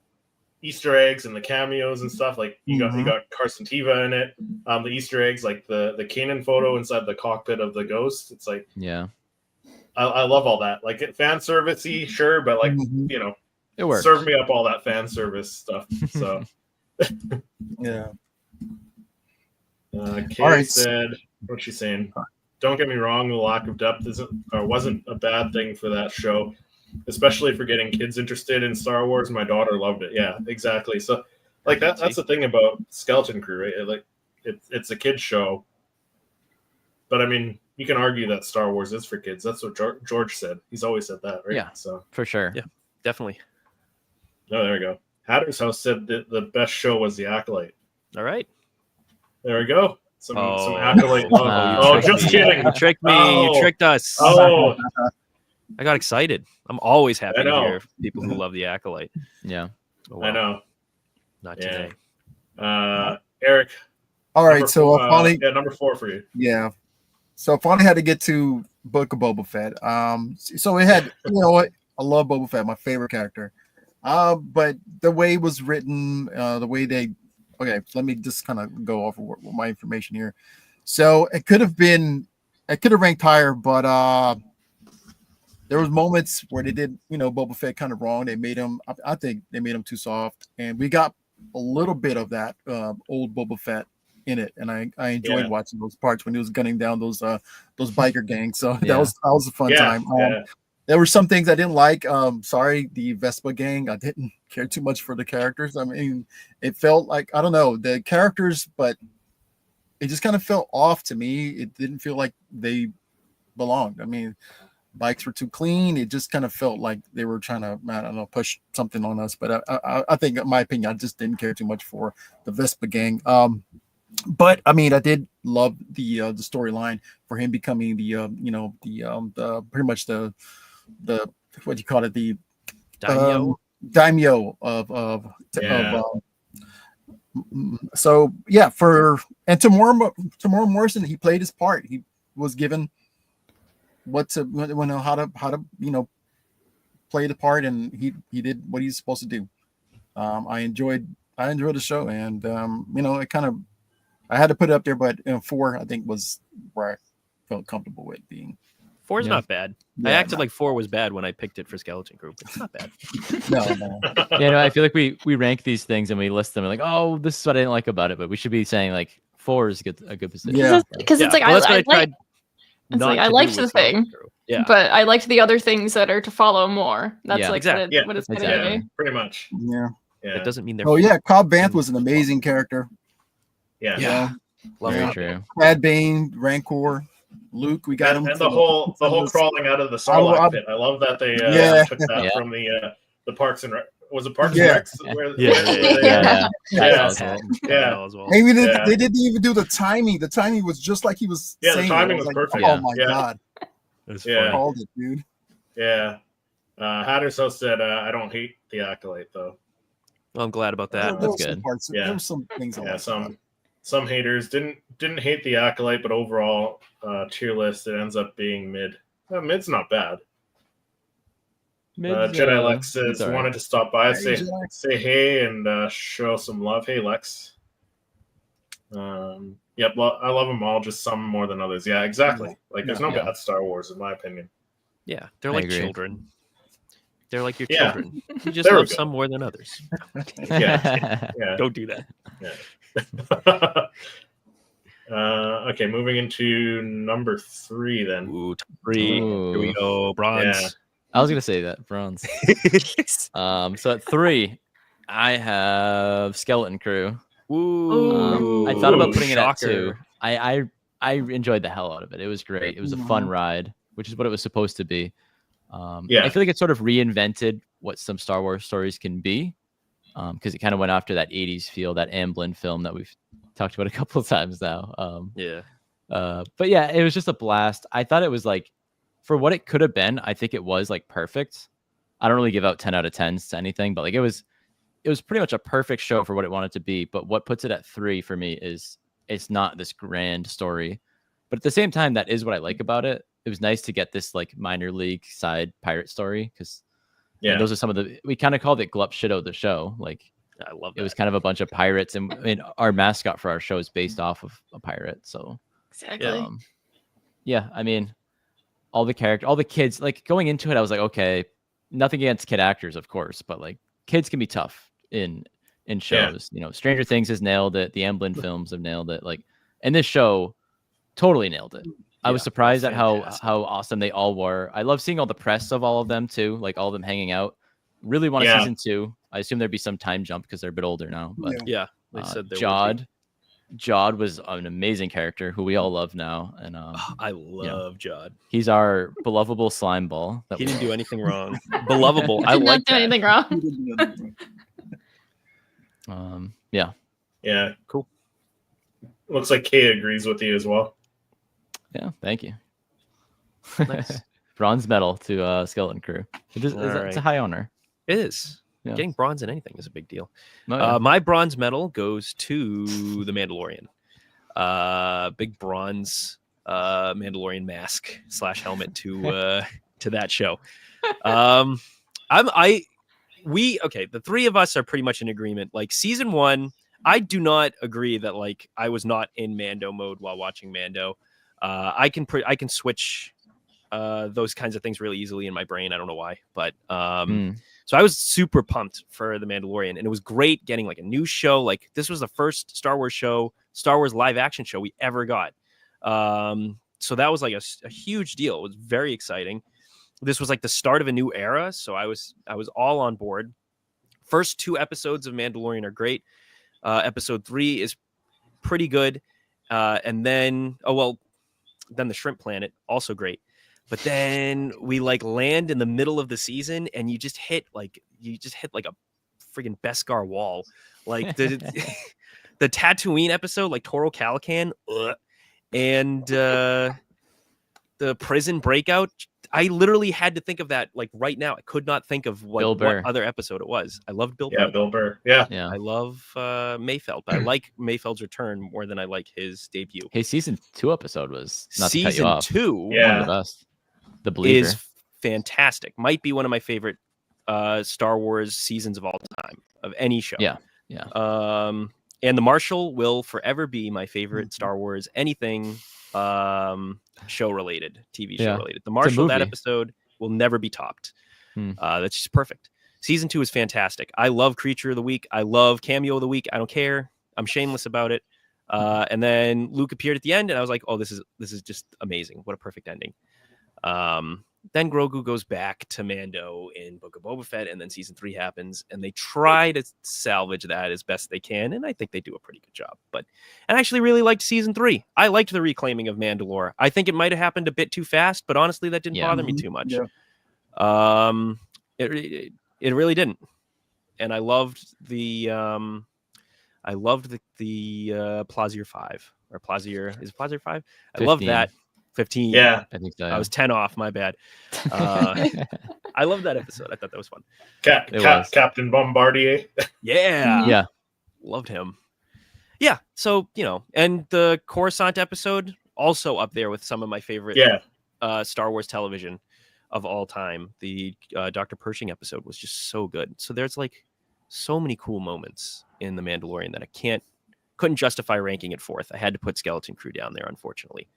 Easter eggs and the cameos and stuff. Like you got Carson Teva in it. The Easter eggs, like the Kanan photo inside the cockpit of the Ghost. It's like I love all that. Like fan servicey, sure, but like you know. It works. Serve me up all that fan service stuff. So, yeah. Kay said, what's she saying? Don't get me wrong, the lack of depth wasn't a bad thing for that show, especially for getting kids interested in Star Wars. My daughter loved it. Yeah, exactly. So, like that's the thing about Skeleton Crew, right? Like it's a kids show, but I mean, you can argue that Star Wars is for kids. That's what George said. He's always said that, right? Yeah, so for sure. Yeah, definitely. Oh, there we go. Hatter's House said that the best show was The Acolyte. All right. There we go. Some Acolyte love. Just kidding. You tricked me. You tricked us. Oh. I got excited. I'm always happy to hear people who love The Acolyte. Yeah. Oh, wow. I know. Not today. Eric. All right. So finally, number 4 for you. Yeah. So finally had to get to Book of Boba Fett. So it had, you know what? I love Boba Fett, my favorite character. But the way it was written, the way let me just kind of go over my information here. So it could have ranked higher, but there was moments where they did, Boba Fett kind of wrong. They made him, I think they made him too soft, and we got a little bit of that old Boba Fett in it, and I enjoyed watching those parts when he was gunning down those biker gangs. So that was a fun time. There were some things I didn't like. Sorry, the Vespa gang. I didn't care too much for the characters. I mean, it felt like, I don't know, the characters, but it just kind of felt off to me. It didn't feel like they belonged. I mean, bikes were too clean. It just kind of felt like they were trying to, I don't know, push something on us. But I think, in my opinion, I just didn't care too much for the Vespa gang. But I mean, I did love the storyline for him becoming the pretty much the what do you call it, the daimyo of so yeah, and Tamora Morrison, he played his part. He was given how to play the part, and he did what he's supposed to do. I I enjoyed the show, and it kind of, I had to put it up there, but 4 I think was where I felt comfortable with being. 4 is not bad. Yeah, I acted like 4 was bad when I picked it for Skeleton Crew. It's not bad. No. Yeah, no, I feel like we rank these things and we list them. And like, oh, this is what I didn't like about it, but we should be saying like 4 is a good position. Yeah, because it's like well, that's what I like. tried. It's like I liked the thing, but I liked the other things that are to follow more. That's like exactly. what it's going to be. Pretty much. Yeah. It doesn't mean they're. Oh yeah, Cobb Vanth was an amazing character. Yeah. Very true. Cad Bane, Rancor, Luke. We got him. And the whole crawling out of the Sarlacc pit. I love that they took that from the Parks and was it Parks and Recs? Yeah. Maybe they didn't even do the timing. The timing was just like he was saying. The timing was like, perfect. Oh my god. Yeah. Called it, dude. Yeah. Hatter's host said, I don't hate the Acolyte though. Well, I'm glad about that. That's good. There were some things. Some haters didn't hate the Acolyte, but overall tier list it ends up being mid. Mid's not bad. Jedi Lex says wanted to stop by, say hey, and show some love. Hey Lex. Yep, well, I love them all, just some more than others. Yeah, exactly. Like there's no bad Star Wars in my opinion. Yeah, they're like children. They're like your children. You just love some more than others. Yeah. Don't do that. Yeah. Okay, moving into number 3 then. Ooh, 3. Here we go. Bronze. Yeah. I was gonna say that bronze. So at 3, I have Skeleton Crew. Ooh. I thought about putting it at 2. I enjoyed the hell out of it. It was great. It was a fun ride, which is what it was supposed to be. I feel like it sort of reinvented what some Star Wars stories can be, because it kind of went after that 80s feel, that Amblin film that we've talked about a couple of times now. But yeah, it was just a blast. I thought it was like, for what it could have been, I think it was like perfect. I don't really give out 10 out of 10s to anything, but like it was pretty much a perfect show for what it wanted to be. But what puts it at 3 for me is it's not this grand story, but at the same time, that is what I like about it. It was nice to get this like minor league side pirate story, because those are some of we kind of called it Glup Shido the show. Like I love that. It was kind of a bunch of pirates, and our mascot for our show is based off of a pirate. So exactly. I mean, all the kids, like going into it, I was like, okay, nothing against kid actors, of course, but like kids can be tough in shows. You know, Stranger Things has nailed it. The Amblin films have nailed it. Like, and this show totally nailed it. I was surprised at how awesome they all were. I love seeing all the press of all of them too, like all of them hanging out. Really want a season 2. I assume there'd be some time jump because they're a bit older now. But they said Jod was an amazing character who we all love now, and I love Jod. He's our belovable slime ball. He didn't do anything wrong. Belovable. I like that. Anything wrong. Yeah. Cool. Looks like Kay agrees with you as well. Yeah, thank you. Nice. Bronze medal to Skeleton Crew. It's a high honor. It is. Yeah. Getting bronze in anything is a big deal. Oh, my bronze medal goes to the Mandalorian. Big bronze Mandalorian mask / helmet to that show. The 3 of us are pretty much in agreement. Like season 1, I do not agree that like I was not in Mando mode while watching Mando. I can switch those kinds of things really easily in my brain. I don't know why, but so I was super pumped for The Mandalorian, and it was great getting like a new show. Like this was the first Star Wars live action show we ever got. So that was like a huge deal. It was very exciting. This was like the start of a new era, so I was all on board. First 2 episodes of Mandalorian are great. Episode 3 is pretty good, and then then the Shrimp Planet, also great. But then we like land in the middle of the season, and you just hit like a friggin' Beskar wall. Like the Tatooine episode, like Toro Calican, and the prison breakout. I literally had to think of that like right now. I could not think of what other episode it was. I loved Bill Burr. Yeah, Bill Burr. Yeah. I love Mayfeld. But I like Mayfeld's return more than I like his debut. His season 2 episode was not season to cut you off. 2. One of the best. The Believer is fantastic. Might be one of my favorite Star Wars seasons of all time, of any show. Yeah. Yeah. And the Marshal will forever be my favorite Star Wars anything show related, TV show related. The Marshal, that episode will never be topped. That's just perfect. Season 2 is fantastic. I love Creature of the Week. I love Cameo of the Week. I don't care. I'm shameless about it. And then Luke appeared at the end, and I was like, oh, this is just amazing. What a perfect ending. Then Grogu goes back to Mando in Book of Boba Fett, and then season 3 happens, and they try to salvage that as best they can, and I think they do a pretty good job. But I actually really liked season 3. I liked the reclaiming of Mandalore. I think it might have happened a bit too fast, but honestly, that didn't bother me too much. Yeah. It really didn't, and I loved the Plazier 5 or Plazier. Is it Plazier 5? I love that. 15. Yeah, I think so. I was 10 off. My bad. I love that episode. I thought that was fun. Captain Bombardier. Yeah. Loved him. Yeah. So, and the Coruscant episode also up there with some of my favorite Star Wars television of all time. The Dr. Pershing episode was just so good. So there's like so many cool moments in The Mandalorian that I couldn't justify ranking it fourth. I had to put Skeleton Crew down there, unfortunately.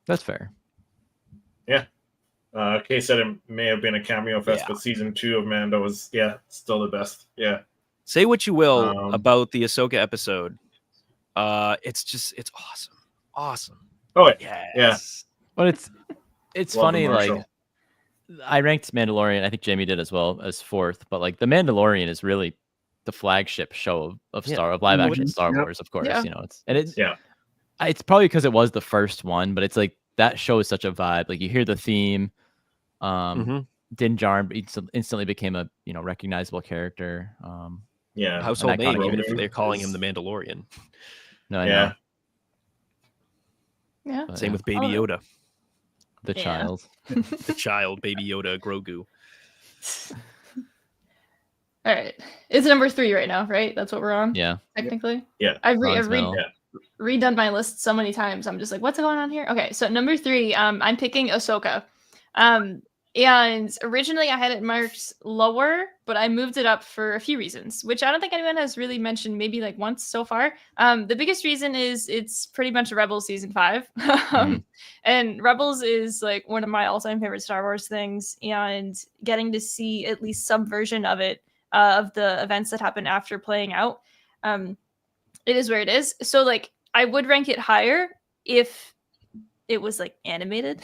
That's fair. Yeah. Kay said it may have been a cameo fest, but season 2 of Mando was still the best. Yeah. Say what you will about the Ahsoka episode. It's awesome. Awesome. Oh yes. Yeah. But it's funny, like I ranked Mandalorian, I think Jamie did as well, as fourth, but like the Mandalorian is really the flagship show of live action Star Wars, of course. It's probably because it was the first one, but it's like that show is such a vibe. Like you hear the theme. Din Djarin instantly became a recognizable character. Household name, even if they're calling him the Mandalorian. No, I know. Yeah. But, same with Baby Yoda. The child. The child, Baby Yoda, Grogu. All right. It's number 3 right now, right? That's what we're on? Yeah. Technically? Yeah. I've redone my list so many times. I'm just like, what's going on here? Okay, so number 3, I'm picking Ahsoka. And originally I had it marked lower, but I moved it up for a few reasons, which I don't think anyone has really mentioned maybe like once so far. The biggest reason is it's pretty much Rebels season 5. And Rebels is like one of my all-time favorite Star Wars things, and getting to see at least some version of it, of the events that happen after playing out. It is where it is. So like I would rank it higher if it was like animated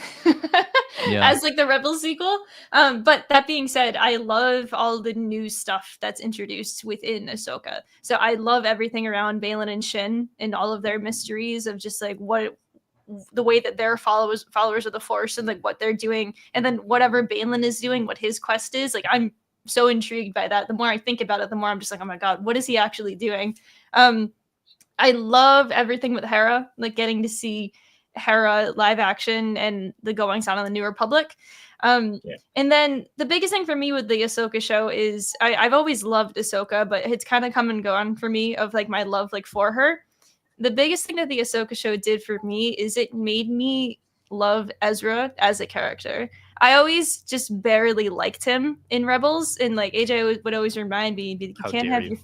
as like the Rebels sequel. But that being said, I love all the new stuff that's introduced within Ahsoka. So I love everything around Baylan and Shin and all of their mysteries of just like the way that they're followers of the Force and like what they're doing, and then whatever Baylan is doing, what his quest is. Like I'm so intrigued by that. The more I think about it, the more I'm just like, oh my god, what is he actually doing? I love everything with Hera, like getting to see Hera live action and the goings on in the New Republic. And then the biggest thing for me with the Ahsoka show is I've always loved Ahsoka, but it's kind of come and gone for me of like my love like for her. The biggest thing that the Ahsoka show did for me is it made me love Ezra as a character. I always just barely liked him in Rebels, and like AJ would always remind me, you can't have your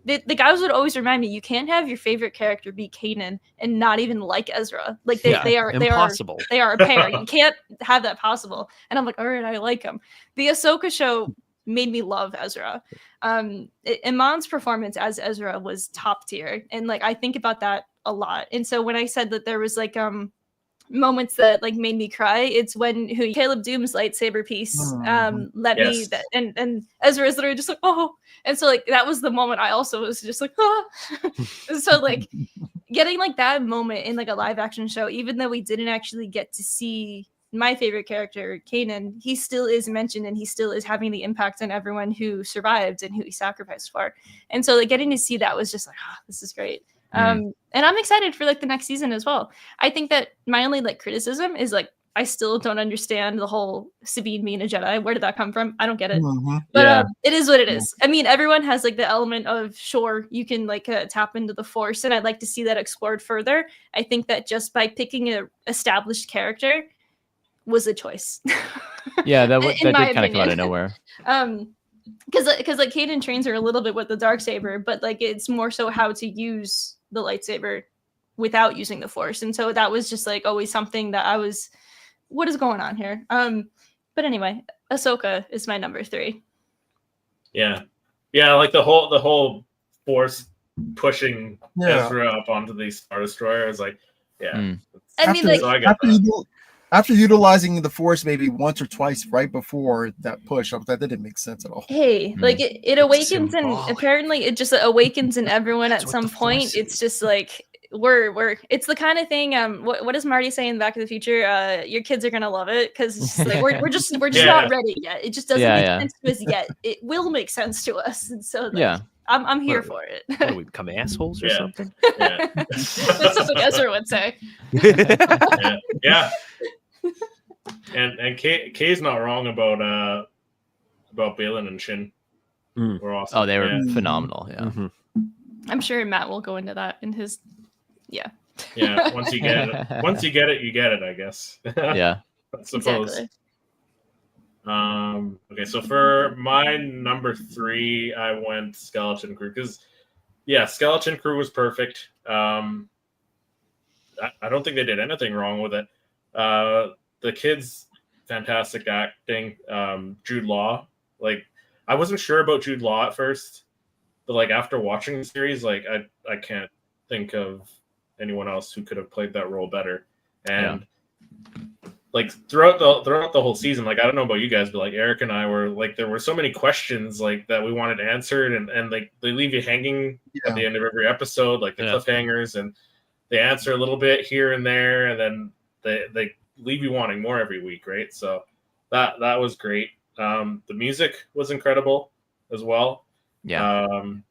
the guys would always remind me, you can't have your favorite character be Kanan and not even like Ezra. Like they are impossible. They are a pair. You can't have that possible. And I'm like, all right, I like him. The Ahsoka show made me love Ezra. Iman's performance as Ezra was top tier, and like I think about that a lot. And so when I said that there was like moments that like made me cry, it's when Caleb Doom's lightsaber piece me that, and Ezra is literally just like, oh, and so like that was the moment I also was just like, ah. So like getting like that moment in like a live action show, even though we didn't actually get to see my favorite character Kanan, he still is mentioned and he still is having the impact on everyone who survived and who he sacrificed for. And so like getting to see that was just like, oh, this is great. And I'm excited for like the next season as well. I think that my only like criticism is like I still don't understand the whole Sabine being a Jedi. Where did that come from? I don't get it. But it is what it is. I mean, everyone has like the element of sure you can like tap into the Force, and I'd like to see that explored further. I think that just by picking an established character was a choice. Yeah, that did kind of come out of nowhere. because like Caden trains her a little bit with the dark saber, but like it's more so how to use the lightsaber without using the Force, and so that was just like always something that I was, what is going on here? But anyway, Ahsoka is my number 3. Yeah, like the whole Force pushing Ezra up onto the Star Destroyer. I was like, I mean, like, so after utilizing the Force maybe once or twice right before that push, that didn't make sense at all. Hey, like it awakens, and apparently it just awakens in everyone at some point. It's just like we're it's the kind of thing. What does Marty say in Back to the Future? Your kids are gonna love it because like we're just not ready yet. It just doesn't make sense to us yet. It will make sense to us, and so like, I'm here for it. What, do we become assholes or something? Yeah. That's something Ezra would say. Yeah. And Kay's not wrong about Balin and Shin. Were awesome. Oh, they were phenomenal. Yeah. Mm-hmm. I'm sure Matt will go into that in his. Yeah. Once you get it, you get it. I guess. Yeah. I suppose. Exactly. Okay, so for my number 3, I went Skeleton Crew because, Skeleton Crew was perfect. I don't think they did anything wrong with it. The kids, fantastic acting. Jude Law, like I wasn't sure about Jude Law at first, but like after watching the series, like I can't think of anyone else who could have played that role better. And like throughout the whole season, like I don't know about you guys, but like Eric and I were like, there were so many questions like that we wanted answered, and like they leave you hanging at the end of every episode, like the cliffhangers, and they answer a little bit here and there, and then they leave you wanting more every week, right? So that was great. The music was incredible as well. The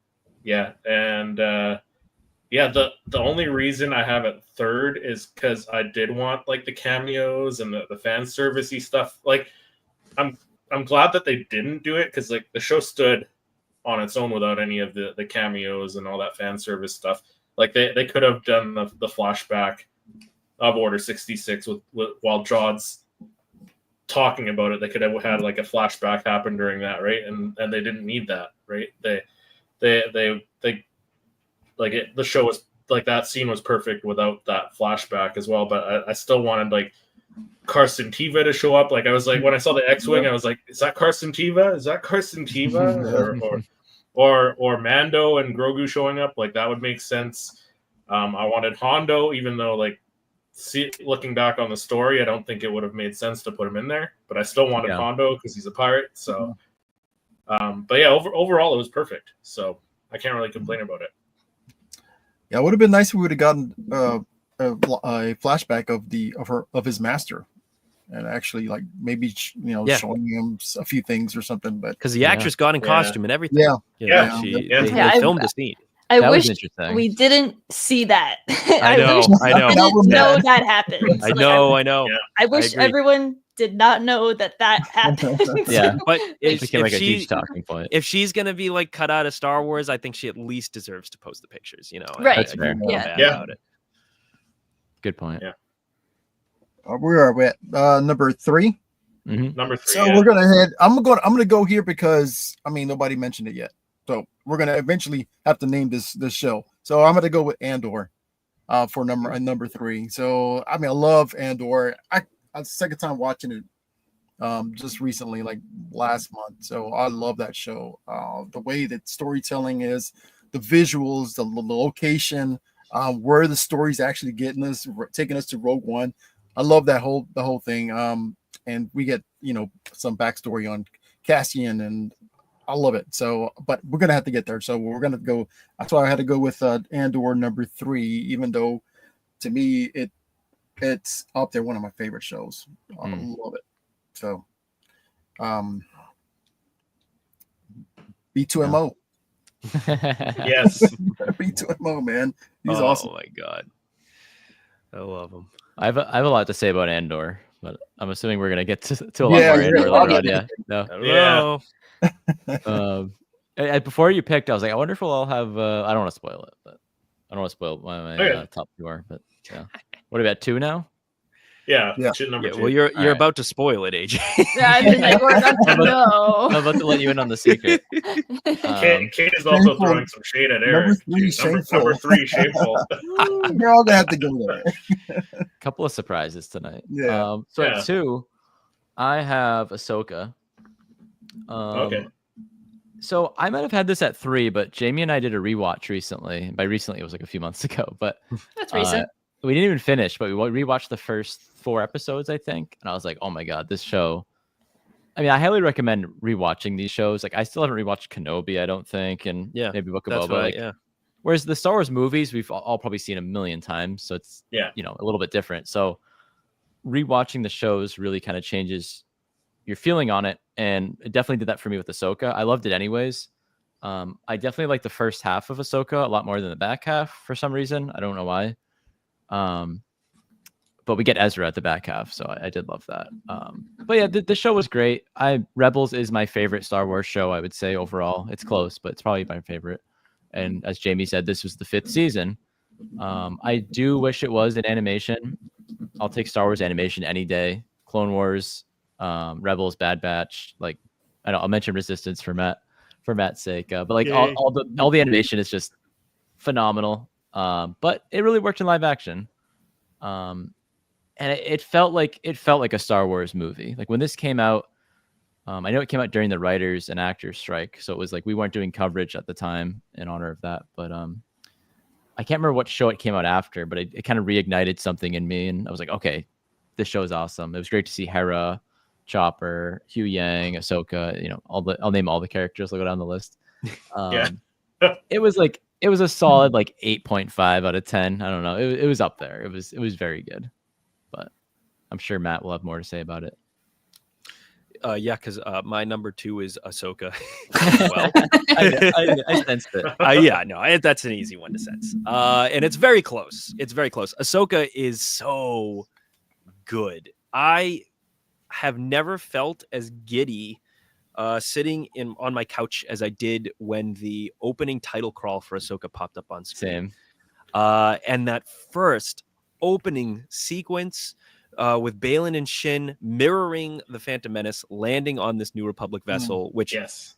only reason I have it 3rd is because I did want like the cameos and the fan servicey stuff. Like I'm glad that they didn't do it because like the show stood on its own without any of the cameos and all that fan service stuff. Like they could have done the flashback of Order 66 with while Jod's talking about it. They could have had like a flashback happen during that, right? And they didn't need that, right? They like it, the show was like that scene was perfect without that flashback as well. But I still wanted like Carson Teva to show up. Like I was like, when I saw the X-wing, I was like, is that Carson Teva? Is that Carson Teva? or Mando and Grogu showing up? Like that would make sense. I wanted Hondo, even though like looking back on the story, I don't think it would have made sense to put him in there. But I still wanted Hondo because he's a pirate. So, but yeah, overall it was perfect. So I can't really complain about it. Yeah, it would have been nice if we would have gotten a flashback of his master, and actually like maybe showing him a few things or something. But because the actress got in costume and everything. They filmed the scene. I wish we didn't see that. I know. Didn't know that happened. I know. Yeah. I wish everyone did not know that happened. But it became like a huge talking point. If she's gonna be like cut out of Star Wars, I think she at least deserves to post the pictures. Right? That's fair. About it. Good point. Yeah. We are at number 3. Mm-hmm. Number 3. So we're gonna head. I'm gonna go here because nobody mentioned it yet. So we're gonna eventually have to name this show. So I'm gonna go with Andor for number 3. So I love Andor. I second time watching it just recently, like last month. So I love that show. The way that storytelling is, the visuals, the location, where the story's actually taking us to Rogue One. I love the whole thing. And we get some backstory on Cassian, and I love it. So, but we're gonna have to get there. So we're gonna go. That's why I had to go with Andor number 3, even though to me it's up there, one of my favorite shows. I love it. So, B2MO. Yes, B2MO, man. He's awesome. Oh my god, I love him. I have a lot to say about Andor, but I'm assuming we're gonna get to a lot more Andor later on. Before you picked, I was like, I wonder if we'll all have. I don't want to spoil it, but I don't want to spoil my top 2 are. But yeah, what about 2 now? Yeah. Yeah. Shit number 2. Well, you're right. about to spoil it, AJ. Yeah, we're about to know. I'm about to let you in on the secret. Kate is also Shameful. throwing some shade at Number Eric. 3, Number 3, shameful. You're all gonna have to go there. Couple of surprises tonight. Yeah. So Yeah. at 2, I have Ahsoka. Okay. So I might have had this at 3, but Jamie and I did a rewatch recently. By recently, it was like a few months ago. But That's recent. we didn't even finish, but we rewatched the first 4 episodes, I think. And I was like, oh my God, this show. I mean, I highly recommend rewatching these shows. Like, I still haven't rewatched Kenobi, I don't think. And maybe Book of Boba. Like, whereas the Star Wars movies, we've all probably seen a million times. So it's, a little bit different. So rewatching the shows really kind of changes your feeling on it. And it definitely did that for me with Ahsoka. I loved it anyways. I definitely like the first half of Ahsoka a lot more than the back half for some reason. I don't know why. But we get Ezra at the back half, so I did love that. But yeah, the show was great. Rebels is my favorite Star Wars show, I would say overall. It's close, but it's probably my favorite. And as Jamie said, this was the 5th season. I do wish it was an animation. I'll take Star Wars animation any day. Clone Wars, Rebels, Bad Batch. Like, I'll mention Resistance for Matt's sake. But like all the animation is just phenomenal. But it really worked in live action. And it felt like a Star Wars movie. Like when this came out, I know it came out during the writers and actors strike, so it was like we weren't doing coverage at the time in honor of that. But I can't remember what show it came out after, but it kind of reignited something in me, and I was like, okay, this show is awesome. It was great to see Hera, Chopper, Hugh Yang, Ahsoka. I'll name all the characters. I'll go down the list. It was a solid like 8.5 out of 10. I don't know. It was up there. It was very good. But I'm sure Matt will have more to say about it. Because my number 2 is Ahsoka. Well, I sensed it. That's an easy one to sense. And it's very close. Ahsoka is so good. I have never felt as giddy sitting on my couch as I did when the opening title crawl for Ahsoka popped up on screen. Same. And that first opening sequence with Balin and Shin mirroring the Phantom Menace landing on this New Republic vessel, which is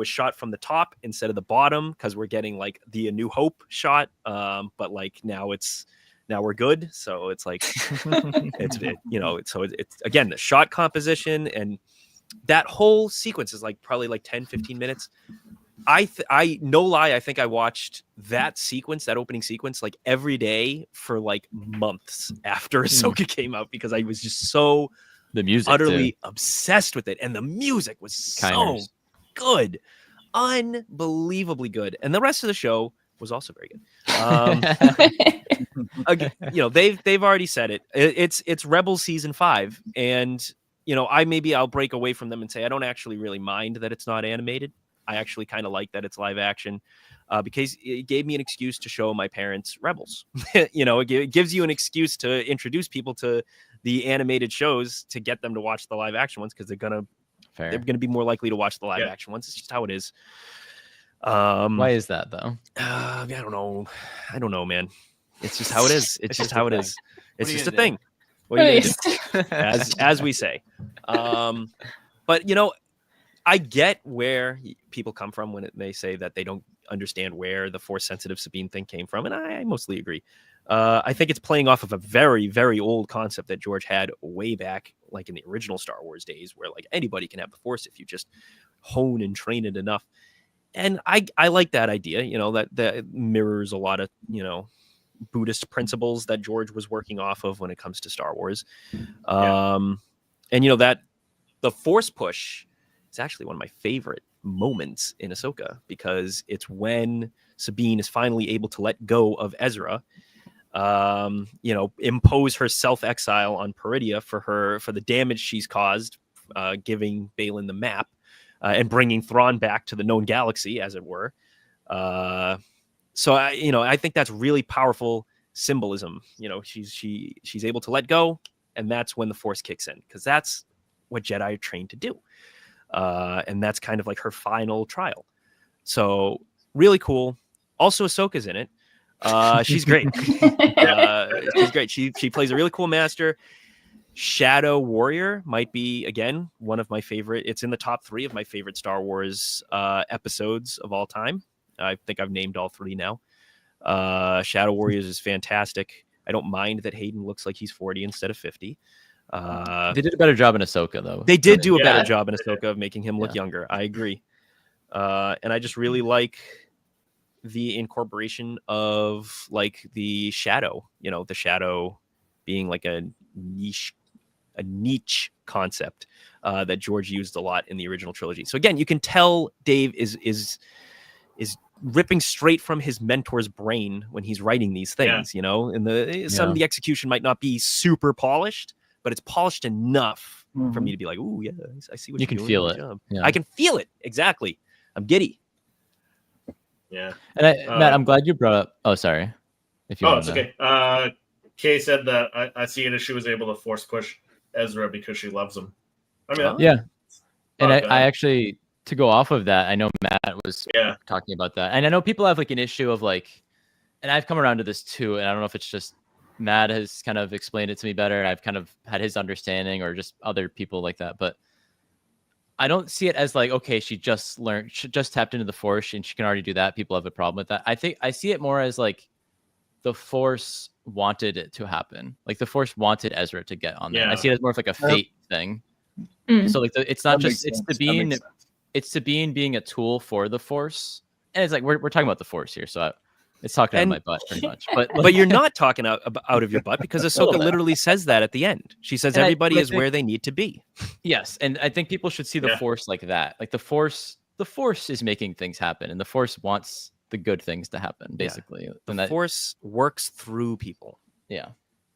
shot from the top instead of the bottom because we're getting like the A New Hope shot. But like now we're good. So it's like it's again the shot composition and that whole sequence is like probably like 10-15 minutes. I no lie, I think I watched that opening sequence like every day for like months after Ahsoka came out because I was just so utterly obsessed with it, and the music was so good, unbelievably good, and the rest of the show was also very good. They've already said it. It's Rebels season 5, and I'll break away from them and say I don't actually really mind that it's not animated. I actually kind of like that it's live action because it gave me an excuse to show my parents Rebels. It gives you an excuse to introduce people to the animated shows to get them to watch the live action ones because they're gonna be more likely to watch the live action ones. It's just how it is. Why is that though? I don't know, man. It's just how it is. It's just how it is. It's just a thing. What are you gonna do? As we say. But I get where people come from when they say that they don't understand where the Force sensitive Sabine thing came from, and I mostly agree. I think it's playing off of a very, very old concept that George had way back, like in the original Star Wars days, where like anybody can have the Force if you just hone and train it enough. And I like that idea, that mirrors a lot of Buddhist principles that George was working off of when it comes to Star Wars. And that the Force push is actually one of my favorite moments in Ahsoka because it's when Sabine is finally able to let go of Ezra, impose her self-exile on Peridia for the damage she's caused, giving Balin the map, and bringing Thrawn back to the known galaxy, as it were. So I think that's really powerful symbolism. She's able to let go, and that's when the Force kicks in because that's what Jedi are trained to do. And that's kind of like her final trial. So really cool. Also, Ahsoka's in it. She's great. She's great. She plays a really cool master. Shadow Warrior might be, again, one of my favorite. It's in the top 3 of my favorite Star Wars episodes of all time. I think I've named all 3 now. Shadow Warriors is fantastic. I don't mind that Hayden looks like he's 40 instead of 50. They did a better job in Ahsoka, though. They did do a better job in Ahsoka of making him look younger. I agree. And I just really like the incorporation of like the shadow, the shadow being like a niche concept that George used a lot in the original trilogy. So again, you can tell Dave is ripping straight from his mentor's brain when he's writing these things, and some of the execution might not be super polished, but it's polished enough for me to be like, ooh, yeah, I see what you can feel it. Yeah. I can feel it. Exactly. I'm giddy. Yeah. And Matt, I'm glad you brought up. Oh, sorry. It's okay. Kay said that I see it as she was able to force push Ezra because she loves him. I mean, yeah. And I actually, to go off of that, I know Matt was talking about that, and I know people have like an issue of like, and I've come around to this too, and I don't know if it's just Matt has kind of explained it to me better, and I've kind of had his understanding, or just other people like that, but I don't see it as like, okay, she just tapped into the Force and she can already do that. People have a problem with that. I see it more as like the Force wanted it to happen. Like the Force wanted Ezra to get on there. Yeah. I see it as more of like a fate thing. So like it's not just it's Sabine being a tool for the Force, and it's like we're talking about the Force here, so it's talking out of my butt pretty much. But you're not talking out of your butt, because Ahsoka literally says that at the end. She says everybody is where they need to be. Yes, and I think people should see the Force like that. Like the Force is making things happen, and the Force wants the good things to happen, basically. Yeah. The Force works through people. Yeah.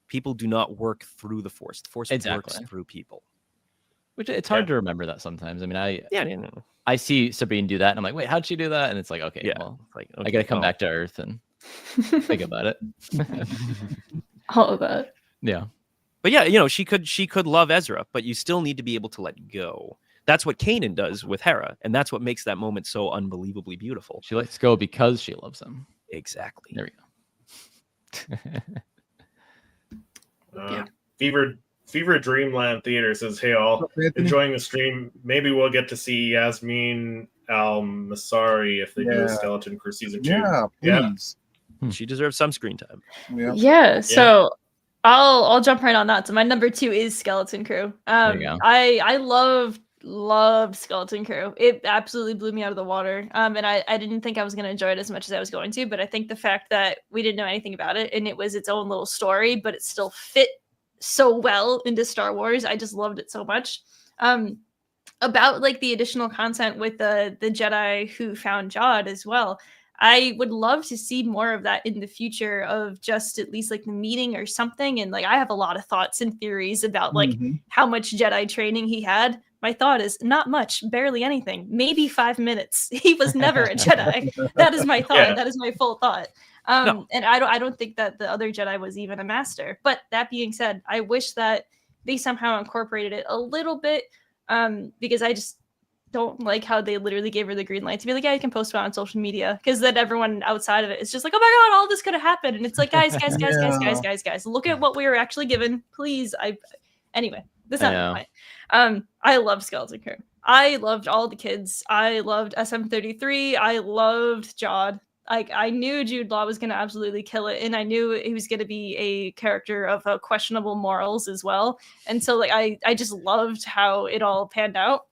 People do not work through the Force. The Force works through people. Which it's hard to remember that sometimes. I mean, I see Sabine do that, and I'm like, wait, how'd she do that? And it's like, okay, well, I got to come back to Earth and think about it. All of that. Yeah. But yeah, she could love Ezra, but you still need to be able to let go. That's what Kanan does with Hera, and that's what makes that moment so unbelievably beautiful. She lets go because she loves him. Exactly. There we go. Fever Dreamland Theater says, hey all, enjoying the stream. Maybe we'll get to see Yasmin Al-Masari if they do a Skeleton Crew season 2. Yeah, please. She deserves some screen time. Yeah, so I'll jump right on that. So my number 2 is Skeleton Crew. I loved Skeleton Crew. It absolutely blew me out of the water. And I didn't think I was going to enjoy it as much as I was going to, but I think the fact that we didn't know anything about it and it was its own little story, but it still fit so well into Star Wars. I just loved it so much. About like the additional content with the Jedi who found Jod as well. I would love to see more of that in the future, of just at least like the meeting or something. And like I have a lot of thoughts and theories about like how much Jedi training he had. My thought is not much, barely anything, maybe 5 minutes. He was never a Jedi. That is my thought. Yeah. That is my full thought. And I don't think that the other Jedi was even a master. But that being said, I wish that they somehow incorporated it a little bit, because I just don't like how they literally gave her the green light to be like, yeah, you can post it on social media, because then everyone outside of it is just like, oh my god, all this could have happened. And it's like, guys, look at what we were actually given, please. Anyway, that's not the point. I love Skeleton Crew. I loved all the kids. I loved SM-33. I loved Jod. Like, I knew Jude Law was going to absolutely kill it, and I knew he was going to be a character of questionable morals as well. And so, like, I just loved how it all panned out.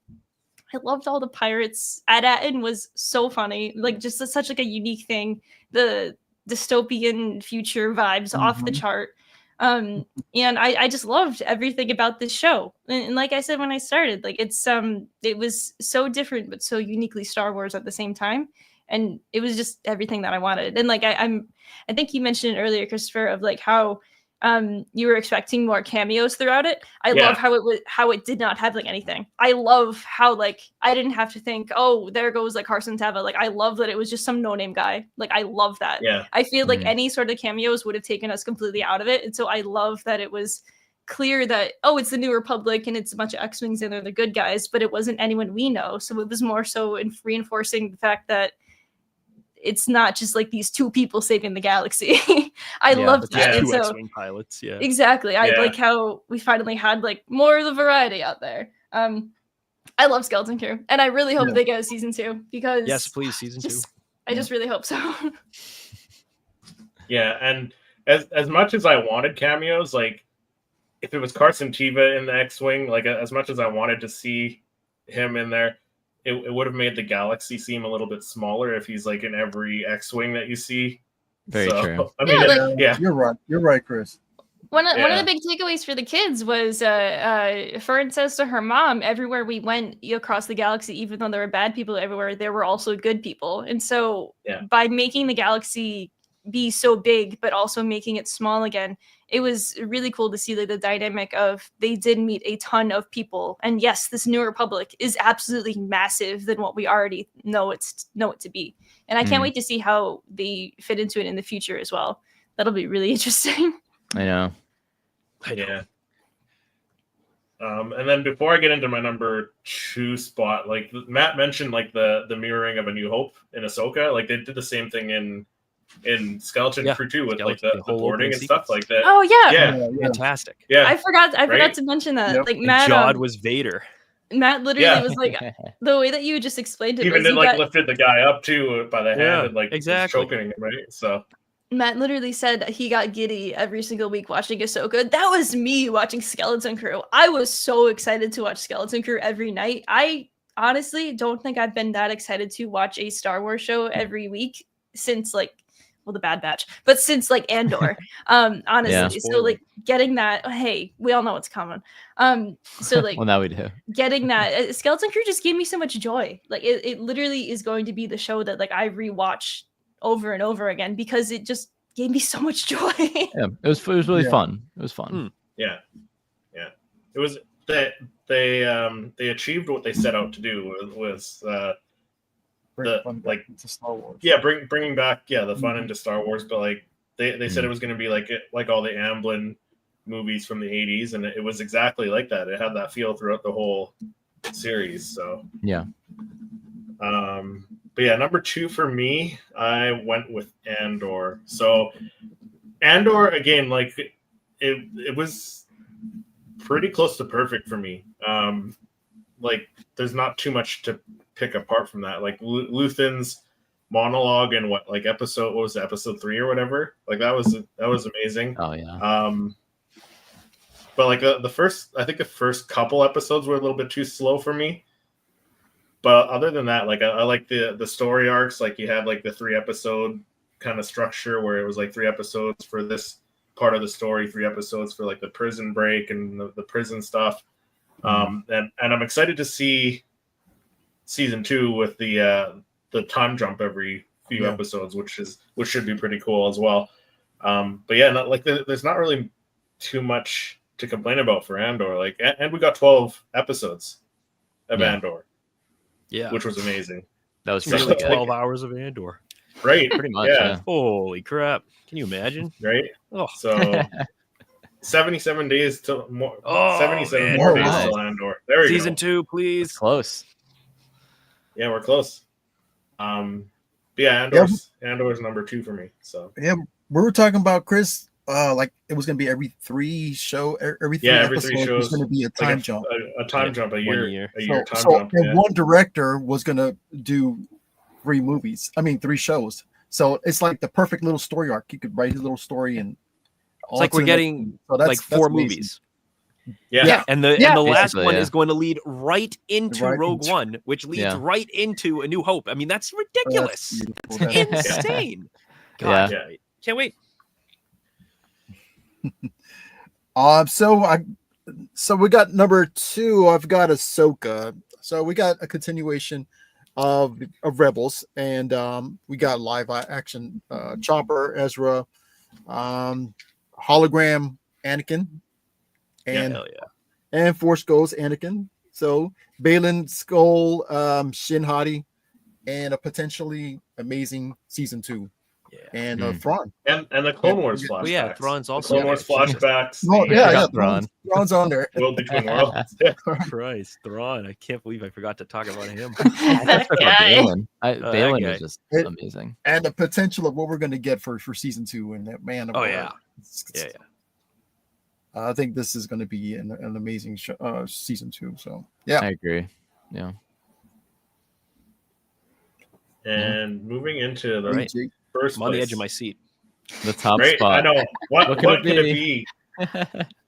I loved all the pirates. Ad-Atin was so funny, like just such like a unique thing. The dystopian future vibes off the chart. And I just loved everything about this show. And like I said when I started, like it was so different but so uniquely Star Wars at the same time. And it was just everything that I wanted. And like I think you mentioned it earlier, Christopher, of like how you were expecting more cameos throughout it. I love how it did not have like anything. I love how like I didn't have to think, oh, there goes like Carson Teva. Like I love that it was just some no-name guy. Like I love that. Yeah. I feel like any sort of cameos would have taken us completely out of it. And so I love that it was clear that, oh, it's the New Republic and it's a bunch of X-Wings and they're the good guys, but it wasn't anyone we know. So it was more so in reinforcing the fact that it's not just like these two people saving the galaxy. I love that. Two And so, X-wing pilots. Yeah, exactly. I like how we finally had like more of the variety out there. I love Skeleton Crew, and I really hope they get a season 2 because yes, please, season 2. I just really hope so. Yeah, and as much as I wanted cameos, like if it was Carson Teva in the X-wing, like as much as I wanted to see him in there, it would have made the galaxy seem a little bit smaller if he's like in every X-wing that you see. Very true. I mean, You're right, Chris. One of the big takeaways for the kids was Fern says to her mom, everywhere we went across the galaxy, even though there were bad people everywhere, there were also good people. And so by making the galaxy be so big, but also making it small again, it was really cool to see the dynamic of they did meet a ton of people. And yes, this New Republic is absolutely massive than what we already know it to be. And I can't wait to see how they fit into it in the future as well. That'll be really interesting. I know. Yeah. And then before I get into my number 2 spot, like Matt mentioned, like the mirroring of A New Hope in Ahsoka, like they did the same thing in Skeleton Crew 2 with like the boarding and stuff like that. Oh yeah. Fantastic. Yeah, I forgot to mention that. Yep. Like Matt, Jod was Vader. Matt literally was like the way that you just explained it. Even lifted the guy up too by the hand and like exactly choking him, right? So Matt literally said he got giddy every single week watching Ahsoka. That was me watching Skeleton Crew. I was so excited to watch Skeleton Crew every night. I honestly don't think I've been that excited to watch a Star Wars show every week since the Bad Batch, but since like Andor, honestly. So like getting that, hey, we all know what's coming. So like, well, now we do. Getting that Skeleton Crew just gave me so much joy. Like it literally is going to be the show that like I rewatch over and over again because it just gave me so much joy. Yeah, it was really fun. It was fun. Yeah. It was that they achieved what they set out to do was into Star Wars. Yeah, bringing back the fun into Star Wars, but like they said it was going to be like all the Amblin movies from the 80s, and it was exactly like that. It had that feel throughout the whole series. So yeah. But yeah, number 2 for me, I went with Andor. So Andor again, like it was pretty close to perfect for me. Like there's not too much to pick apart from that. Like Luthen's monologue and episode 3 or whatever. Like that was amazing. Oh yeah. But like the first couple episodes were a little bit too slow for me. But other than that, like I like the story arcs. Like you had like the 3 episode kind of structure where it was like 3 episodes for this part of the story, 3 episodes for like the prison break and the prison stuff. And I'm excited to see season 2 with the time jump every few episodes, which should be pretty cool as well. But yeah, there's not really too much to complain about for Andor. Like, and we got 12 episodes of Andor. Yeah, which was amazing. That was really 12 hours of Andor. Right, pretty much. Yeah. Holy crap! Can you imagine? Right. Oh, so 77 days till more. Oh, 77 man. more days till Andor. There we go. Season 2, please. It's close. Yeah, we're close. But yeah, Andor's number 2 for me. So yeah, we were talking about Chris. Like it was going to be every 3 shows. Every 3 shows was going to be a time jump. A time jump, a year time jump. And one director was going to do 3 movies. I mean, 3 shows. So it's like the perfect little story arc. You could write a little story and. It's like we're getting like 4 movies. Yeah. And the last one is going to lead right into Rogue One, which leads right into A New Hope. I mean, that's ridiculous. It's insane. God, can't wait. So we got number 2. I've got Ahsoka. So we got a continuation of Rebels, and we got live action Chopper, Ezra, hologram Anakin, and Force Ghost Anakin. So Baylan Skoll, Shin Hati, and a potentially amazing season 2 and Hmm. Thrawn. And the Clone Wars flashbacks. Well, yeah, Thrawn's The also Clone Wars flashbacks. Oh, the yeah, Thrawn. Thrawn's on there. World Between Worlds. Yeah. Christ, Thrawn. I can't believe I forgot to talk about him. That guy. Balin. that Balin guy. is just It- amazing. And the potential of what we're going to get for season 2, and that man. Oh, yeah. Yeah. I think this is going to be an amazing season 2. So yeah, I agree. Yeah. And moving into the Right. first I'm on the place. edge of my seat. The top Right? spot. I know. What What could could it it be?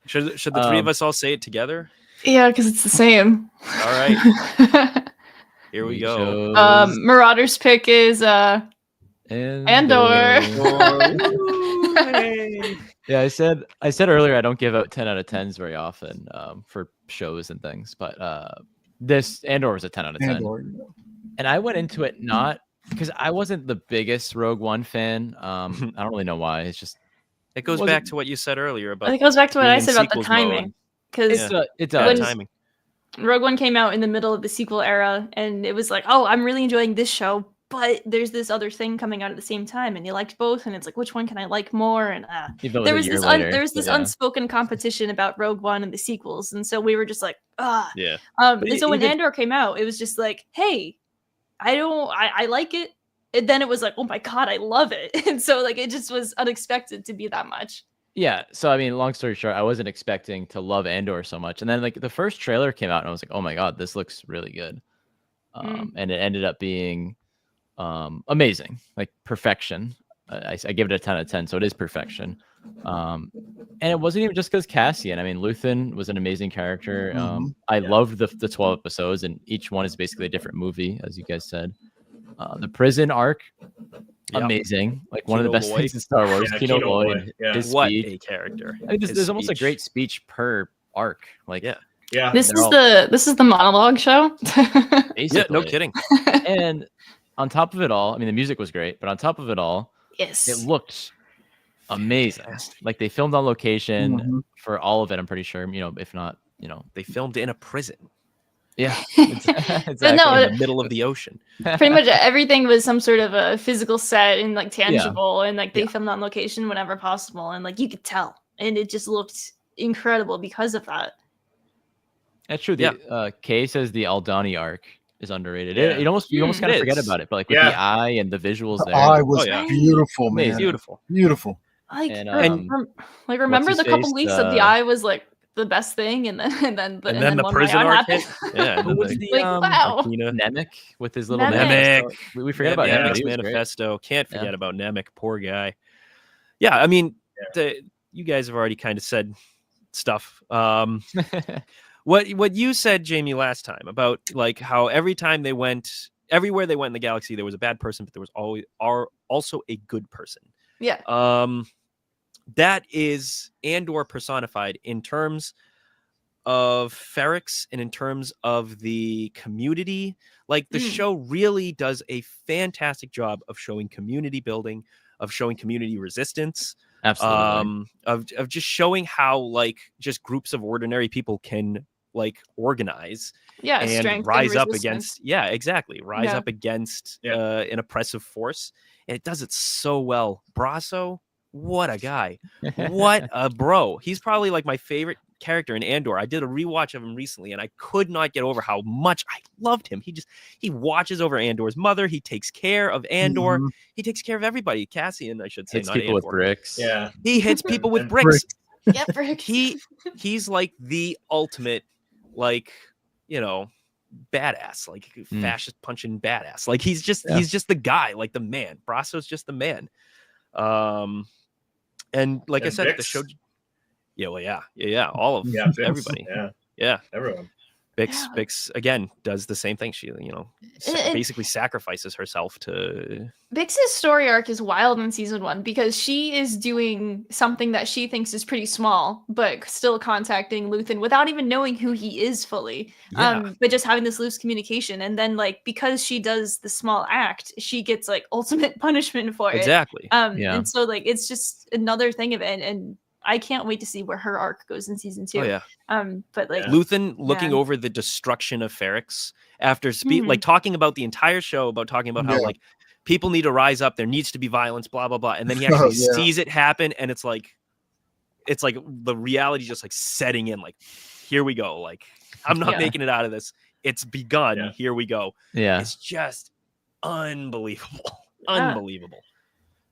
Should the three of us all say it together? Yeah, because it's the same. All right, here we go. Marauder's pick is Andor. Yeah, I said earlier I don't give out 10 out of 10s very often for shows and things, but this Andor was a 10 out of 10. Andor, And I went into it not because I wasn't the biggest Rogue One fan. I don't really know why. It's just It goes back to what you said earlier about It goes back to what being I in said about the sequels mode. timing. Because it bad does. timing. Rogue One came out in the middle of the sequel era, and it was like, oh, I'm really enjoying this show, but there's this other thing coming out at the same time, and you liked both, and it's like, which one can I like more? And Even though it there was was a year this later, there was this yeah. unspoken competition about Rogue One and the sequels, and so we were just like, ah. Yeah. And so when even- Andor came out, it was just like, hey, I like it. And then it was like, oh my god, I love it. And so like it just was unexpected to be that much. Yeah, so I mean, long story short, I wasn't expecting to love Andor so much, and then like the first trailer came out, and I was like, "Oh my god, this looks really good," and it ended up being amazing, like perfection. I give it a 10 out of 10, so it is perfection. And it wasn't even just because Cassian. I mean, Luthen was an amazing character. I loved the 12 episodes, and each one is basically a different movie, as you guys said. The prison arc. Yep. Amazing, like one of the Kino best Loy. things in Star Wars. Yeah, Kino Kino Loy, Loy, yeah. his What speech. a character! I mean, His there's almost a speech. great speech per arc. Like, Yeah. Yeah. This they're is the monologue show. basically. Yeah, no kidding. And on top of it all, I mean, the music was great, but on top of it all, Yes. it looked amazing. Fantastic. Like they filmed on location for all of it. I'm pretty sure. If not, They filmed in a prison yeah, But no, in the middle of the ocean. pretty much everything was some sort of a physical set and like tangible, and like they Yeah. filmed on location whenever possible, and like you could tell, and it just looked incredible because of that. That's true. Kay says the Aldani arc is underrated. Yeah. You almost it kind of forget is. about it, but like with Yeah. the eye and the visuals the there. eye was Oh, yeah. beautiful, man. Amazing. Beautiful. Beautiful. Like, And, remember what's the his couple face, weeks that the eye was like the best thing, and then the one prison night arc happened. hit. Yeah. and Who then was the the Like, wow. Akina. Nemec with his little Nemec. manifesto? We forget about Yeah. him. but Nemec's he was great. manifesto. Can't forget Yeah. about Nemec. Poor guy. Yeah, I mean, you guys have already kind of said stuff. What you said, Jamie, last time about like how every time they went, everywhere they went in the galaxy, there was a bad person, but there was always also a good person. Yeah. That is Andor personified in terms of Ferrix and in terms of the community. Like the show really does a fantastic job of showing community building, of showing community resistance, Absolutely. of just showing how like just groups of ordinary people can like organize Yeah. and Strength rise and up resistance. against rise Yeah. up against Yeah. an oppressive force, and it does it so well. Brasso, what a guy, what a bro. He's probably like my favorite character in Andor. I did a rewatch of him recently, and I could not get over how much I loved him. He watches over Andor's mother. He takes care of Andor. He takes care of everybody. Cassian, I should say, Hits not people with Andor. bricks. Yeah. He hits people with And bricks. Yeah. Bricks. He's like the ultimate, like, badass, like fascist punching badass. Like he's just the guy, like the man. Brasso's just the man. And like I And said, the Bix. show. Yeah, well, yeah, all of Yeah. Bix, everybody. Yeah. Yeah, Everyone. Bix again does the same thing. She, And- basically sacrifices herself to. Bix's story arc is wild in season 1 because she is doing something that she thinks is pretty small, but still contacting Luthen without even knowing who he is fully. Yeah. But just having this loose communication, and then like because she does the small act, she gets like ultimate punishment for it. Exactly. Yeah. And so like it's just another thing of it, and I can't wait to see where her arc goes in season 2. Oh yeah. But like Luthen looking Yeah. over the destruction of Ferrix after like talking about the entire show, about talking about how Yeah. like people need to rise up. There needs to be violence, blah, blah, blah. And then he actually sees it happen. And it's like the reality just like setting in, like, here we go. Like, I'm not making it out of this. It's begun. Yeah. Here we go. Yeah. It's just unbelievable. Unbelievable.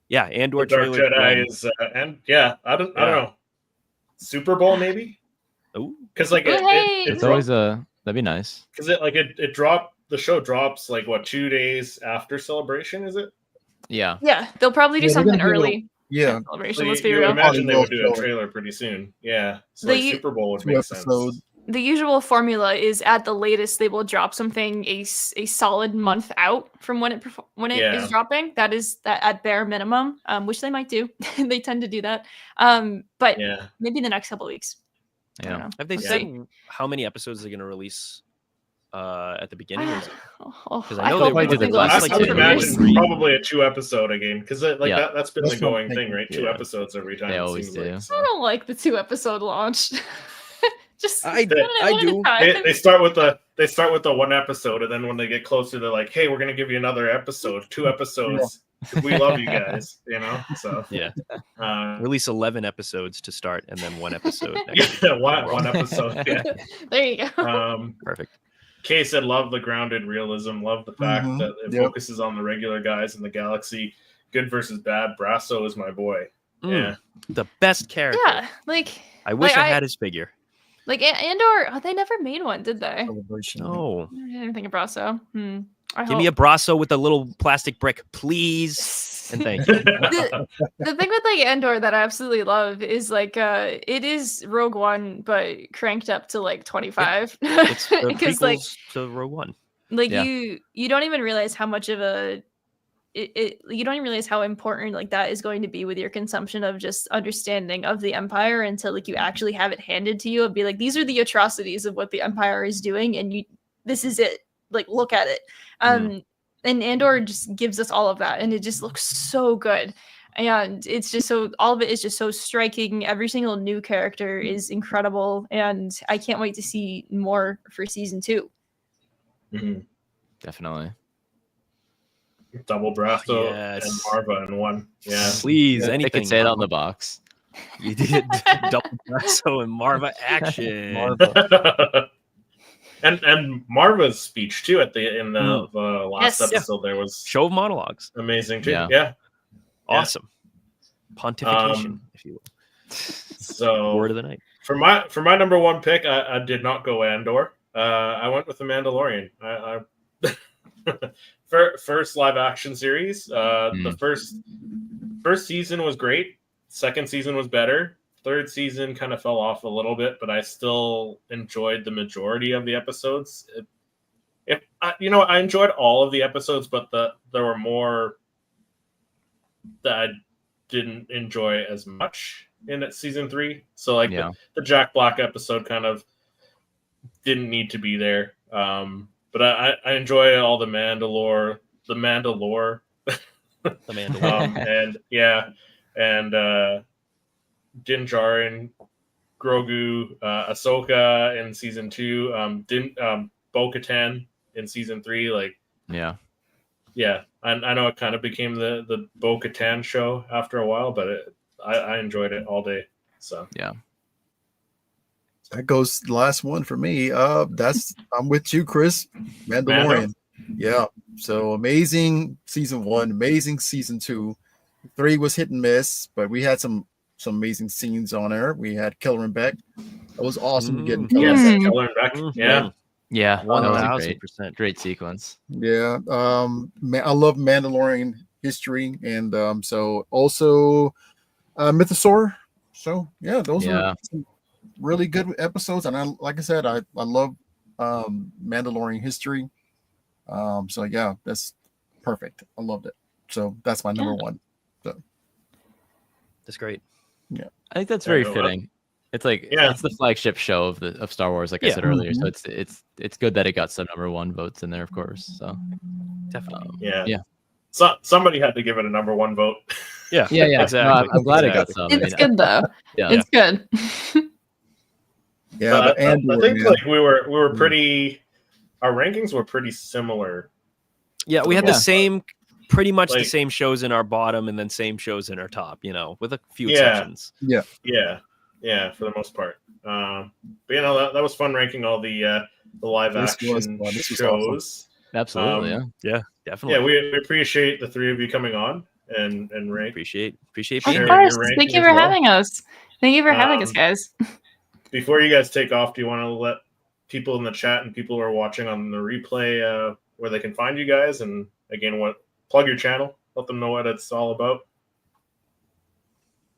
Yeah. Andor Dark trailer. Jedi is, and I don't know. Super Bowl, maybe? Oh, because like it's always that'd be nice. Because it dropped. The show drops like what 2 days after Celebration, is it? Yeah, they'll probably do something early. Celebration. So let's be you real. imagine they would do a trailer pretty soon. Yeah, so like Super Bowl would make sense. The usual formula is at the latest they will drop something a solid month out from when it is dropping. That is that at bare minimum, which they might do. They tend to do that. But maybe the next couple of weeks. Yeah. Have they said how many episodes they're going to release at the beginning? Because I know they might do the last. I would imagine probably a 2-episode again, because that's been the going thing, right? 2 episodes every time. They always do. Like, so. I don't like the 2-episode launch. Just I do. They start with the 1 episode, and then when they get closer, they're like, "Hey, we're gonna give you another episode, 2 episodes. We love you guys," So release 11 episodes to start, and then 1 episode. one episode. Yeah, there you go. Perfect. Kay said, "Love the grounded realism. Love the fact that it focuses on the regular guys in the galaxy. Good versus bad. Brasso is my boy. Yeah, the best character. Yeah, like I wish I had his figure." Like Andor, they never made one, did they? No. I didn't think of Brasso. Give me a Brasso with a little plastic brick, please. And thank you. The thing with like Andor that I absolutely love is like it is Rogue One, but cranked up to like 25. It's the prequels like, to Rogue One. Like you don't even realize how much of a you don't even realize how important like that is going to be with your consumption of just understanding of the Empire until like you actually have it handed to you and be like, these are the atrocities of what the Empire is doing, and this is it. Like, look at it. And Andor just gives us all of that, and it just looks so good. And it's just all of it is just so striking. Every single new character is incredible, and I can't wait to see more for season 2. Mm-hmm. Definitely. Double Brasso and Marva in one. Yeah, please. Anything. They could say it on the box. You did double Brasso and Marva action. And Marva's speech too in the last episode there was show of monologues. Amazing too. Yeah. Awesome. Pontification, if you will. So word of the night. For my number 1 pick, I did not go Andor. I went with The Mandalorian. I first live action series. The first season was great. Second season was better. Third season kind of fell off a little bit, but I still enjoyed the majority of the episodes. I enjoyed all of the episodes, but there were more that I didn't enjoy as much in season 3. So like the Jack Black episode kind of didn't need to be there. But I enjoy all the Mandalore, and Din Djarin, Grogu, Ahsoka in season 2, Bo-Katan in season 3. Like, I know it kind of became the Bo-Katan show after a while, but I enjoyed it all day. So that goes the last one for me. I'm with you, Chris. Mandalorian. Yeah. So amazing season 1, amazing season 2. 3 was hit and miss, but we had some amazing scenes on there. We had Killer and Beck. It was awesome getting Killer and Beck. Yeah, 1,000%. Great sequence. Yeah. I love Mandalorian history, and so also Mythosaur. So yeah, those are some really good episodes, and like I said, I love Mandalorian history. So yeah, that's perfect. I loved it. So that's my number 1. So that's great. Yeah, I think that's very fitting. It's like it's the flagship show of Star Wars, like I said earlier. So it's good that it got some number 1 votes in there, of course. So definitely, So somebody had to give it a number 1 vote. Yeah, exactly. No, I'm glad it got some. It's good though. It's good. Yeah, I think like we were pretty. Our rankings were pretty similar. Yeah, we had the same pretty much the Like- same shows in our bottom and then same shows in our top, with a few Yeah. exceptions. Yeah. Yeah, for the most part. But that was fun ranking all the live This was action fun. This was shows. Absolutely, Yeah, definitely. Yeah, we appreciate the three of you coming on and rank. appreciate Of being Sharing here. course. your Thank ranking you as for well. having us. Thank you for having us, guys. Before you guys take off, do you want to let people in the chat and people who are watching on the replay where they can find you guys? And again, plug your channel, let them know what it's all about.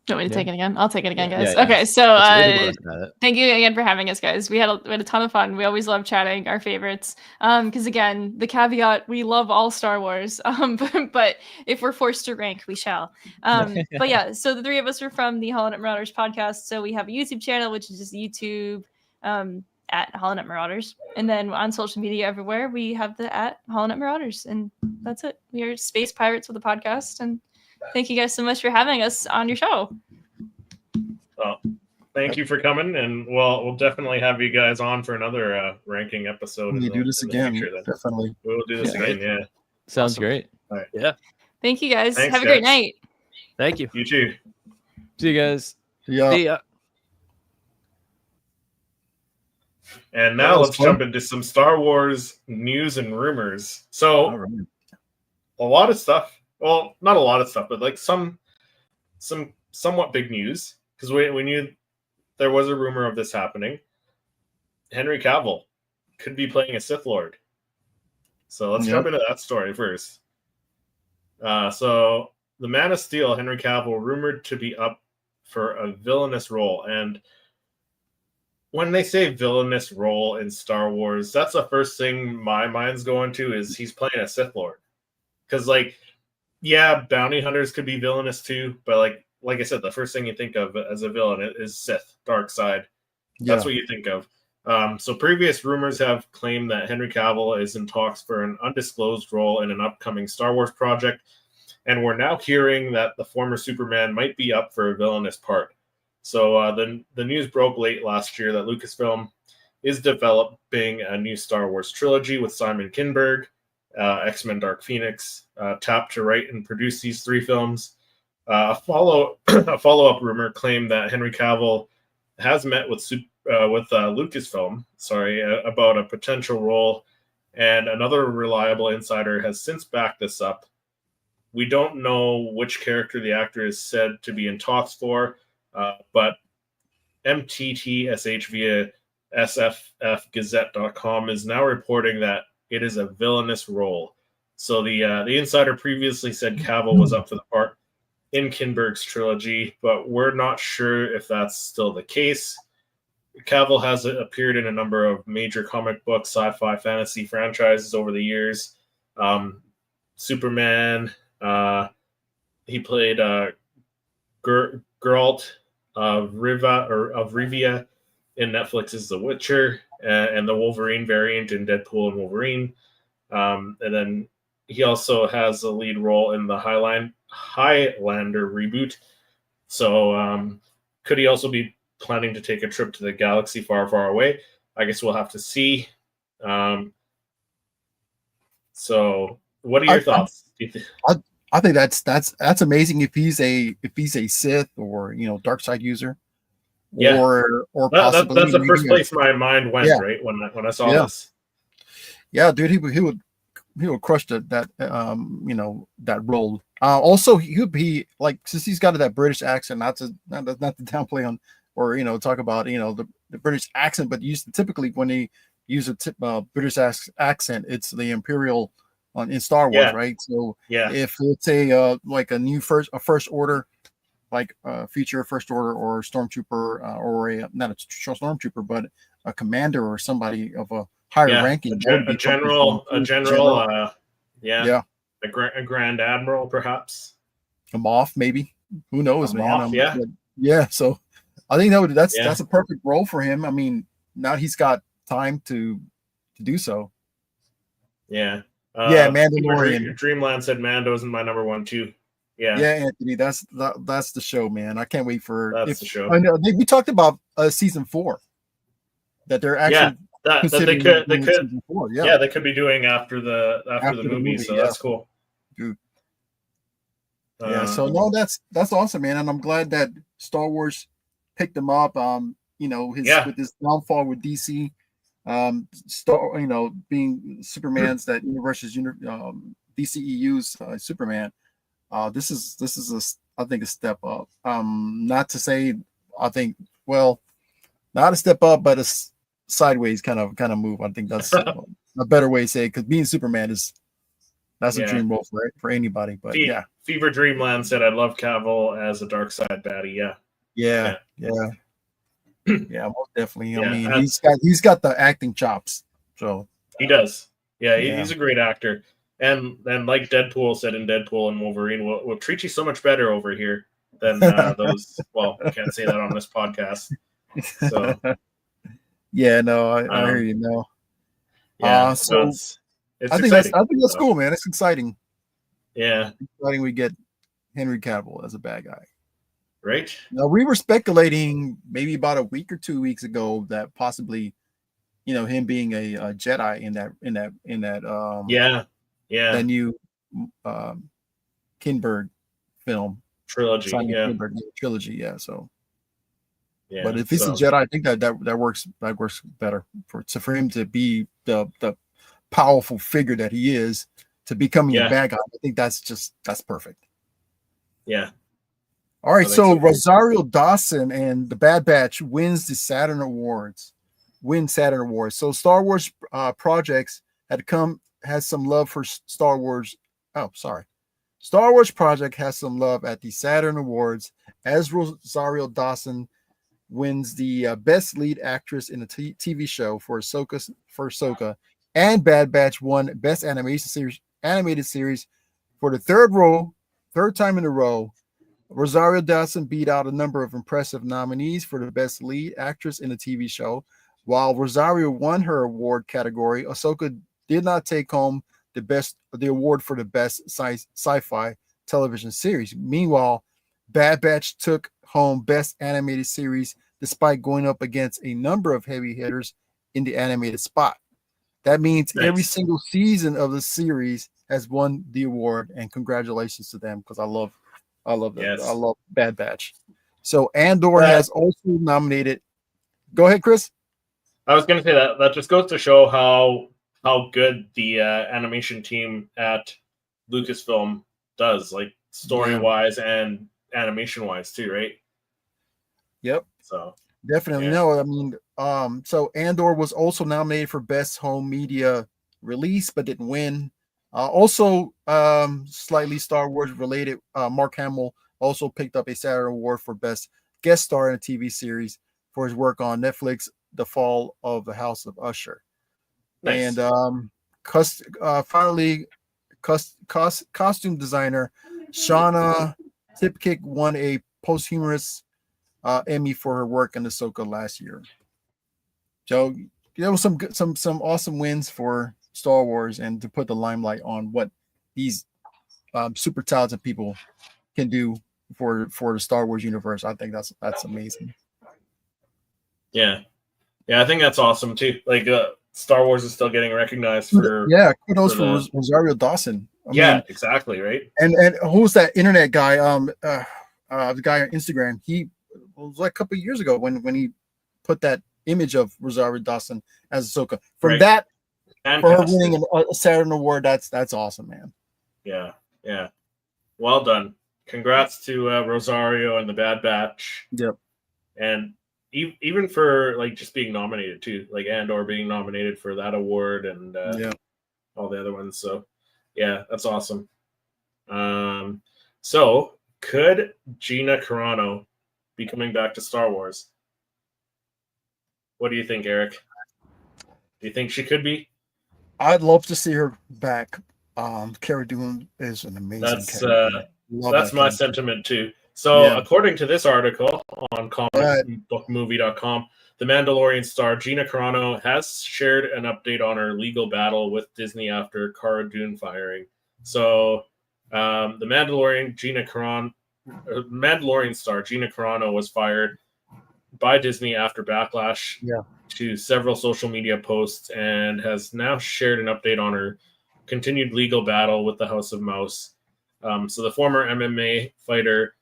Do you want me to take it again? I'll take it again, Yeah, guys. yeah. Okay, so Let's go ahead. thank you again for having us, guys. We had a ton of fun. We always love chatting our favorites. Because again, the caveat, we love all Star Wars. But if we're forced to rank, we shall. But yeah, so the three of us are from the HoloNetMarauders podcast. So we have a YouTube channel, which is just YouTube at HoloNetMarauders. And then on social media everywhere, we have the at HoloNetMarauders. And that's it. We are space pirates with a podcast. And thank you guys so much for having us on your show. Well, thank you for coming, and we'll definitely have you guys on for another ranking episode. We do this again. Definitely. We will do this again. Yeah. Sounds Awesome. great. All right. Yeah. Thank you guys. Thanks, Have a great guys. night. Thank you. You too. See you guys. Yeah. See ya. And That now was let's fun. jump into some Star Wars news and rumors. So All right. a lot of stuff. Well, not a lot of stuff, but like some somewhat big news, because we knew there was a rumor of this happening. Henry Cavill could be playing a Sith Lord. So let's jump into that story first. So the Man of Steel, Henry Cavill, rumored to be up for a villainous role. And when they say villainous role in Star Wars, that's the first thing my mind's going to is he's playing a Sith Lord. Because, like, yeah, bounty hunters could be villainous too, but like I said, the first thing you think of as a villain is Sith, dark side. That's what you think of. So previous rumors have claimed that Henry Cavill is in talks for an undisclosed role in an upcoming Star Wars project, and we're now hearing that the former Superman might be up for a villainous part. So the news broke late last year that Lucasfilm is developing a new Star Wars trilogy with Simon Kinberg, X-Men Dark Phoenix, tapped to write and produce these three films. A follow-up rumor claimed that Henry Cavill has met with Lucasfilm, about a potential role, and another reliable insider has since backed this up. We don't know which character the actor is said to be in talks for, but MTTSH via sffgazette.com is now reporting that it is a villainous role. So the insider previously said Cavill was up for the part in Kinberg's trilogy, but we're not sure if that's still the case. Cavill has appeared in a number of major comic book, sci-fi, fantasy franchises over the years. Superman. He played Geralt of Rivia in Netflix's The Witcher, and the Wolverine variant in Deadpool and Wolverine. And then he also has a lead role in the Highlander reboot. So could he also be planning to take a trip to the galaxy far, far away? I guess we'll have to see. So what are your thoughts? I think that's amazing if he's a Sith or dark side user. Yeah. Or that's possibly the first place my mind went, right? When I saw this. Yeah, dude, he would crush that role. Also, he would be like, since he's got that British accent, not to downplay on or talk about the British accent, but typically when they use a British accent, it's the Imperial in Star Wars, right? So if it's a first order, like future first order or stormtrooper or not a stormtrooper, but a commander or somebody of a higher ranking, a general, a grand admiral, perhaps a Moff, maybe. Who knows, man? Moff, So I think that's a perfect role for him. I mean, now he's got time to do so. Yeah. Mandalorian. Dreamland said Mando isn't my number one too. Yeah, Anthony, that's the show, man. I can't wait for the show. I know we talked about season 4 that they're actually that they could season 4. They could be doing after the movie, so that's cool. Dude. Yeah, so no, that's awesome, man, and I'm glad that Star Wars picked him up. With his downfall with DC, being Superman's that universe's DCEU's Superman. This is I think a step up. Not to say not a step up, but a sideways kind of move. I think that's a better way to say it, because being Superman that's a dream role for anybody. But Fever Dreamland said, "I love Cavill as a dark side baddie." Yeah, most definitely. I mean, he's got the acting chops. So he does. Yeah, he's a great actor. And like Deadpool said in Deadpool and Wolverine, we'll treat you so much better over here than those. Well, I can't say that on this podcast. So yeah, no, I hear you. No, so it's I think that's cool, man. It's exciting. Yeah, exciting. We get Henry Cavill as a bad guy. Right. Now, we were speculating maybe about a week or 2 weeks ago that possibly, him being a Jedi in that that new Kinberg film trilogy. Kinberg trilogy. Yeah. So. Yeah, but if he's a Jedi, I think that works better for him to be the powerful figure that he is, to becoming a bad guy. I think that's perfect. Yeah. All right, so Rosario Dawson and the Bad Batch wins Saturn Awards. So Star Wars projects has some love for Star Wars. Oh, sorry. Star Wars project has some love at the Saturn Awards as Rosario Dawson wins the Best Lead Actress in a TV show for Ahsoka, and Bad Batch won Best Animated Series for the third time in a row. Rosario Dawson beat out a number of impressive nominees for the Best Lead Actress in a TV show. While Rosario won her award category, Ahsoka did not take home the award for the Best Sci-Fi Television Series. Meanwhile, Bad Batch took home Best Animated Series despite going up against a number of heavy hitters in the animated spot. That means every single season of the series has won the award, and congratulations to them, because I love that. Yes. I love Bad Batch. So Andor has also nominated. Go ahead, Chris. I was going to say that just goes to show how good the animation team at Lucasfilm does, like story-wise and animation-wise too, right? Yep. So definitely. No, I mean, so Andor was also nominated for Best Home Media Release, but didn't win. Also, slightly Star Wars related, Mark Hamill also picked up a Saturn Award for Best Guest Star in a TV series for his work on Netflix, The Fall of the House of Usher. Nice. And finally, costume designer Shauna Tipkick won a posthumous Emmy for her work in Ahsoka last year. So there was some awesome wins for Star Wars, and to put the limelight on what these super talented people can do for the Star Wars universe. I think that's amazing. Yeah, I think that's awesome too. Like Star Wars is still getting recognized for kudos for Rosario Dawson. I mean, exactly, right. And who's that internet guy? The guy on Instagram. He was like a couple of years ago when he put that image of Rosario Dawson as Ahsoka. From that, fantastic. For her winning a Saturn Award, that's awesome, man. Yeah. Well done. Congrats to Rosario and the Bad Batch. Yep. And even for like just being nominated too, like Andor being nominated for that award, and all the other ones. So yeah, that's awesome. So could Gina Carano be coming back to Star Wars? What do you think, Eric? Do you think she could be? I'd love to see her back. Cara Dune is an amazing character. That's my sentiment too. So according to this article on comicbookmovie.com, The Mandalorian star Gina Carano has shared an update on her legal battle with Disney after Cara Dune firing. So the Mandalorian star Gina Carano was fired by Disney after backlash to several social media posts, and has now shared an update on her continued legal battle with the House of Mouse. So the former MMA fighter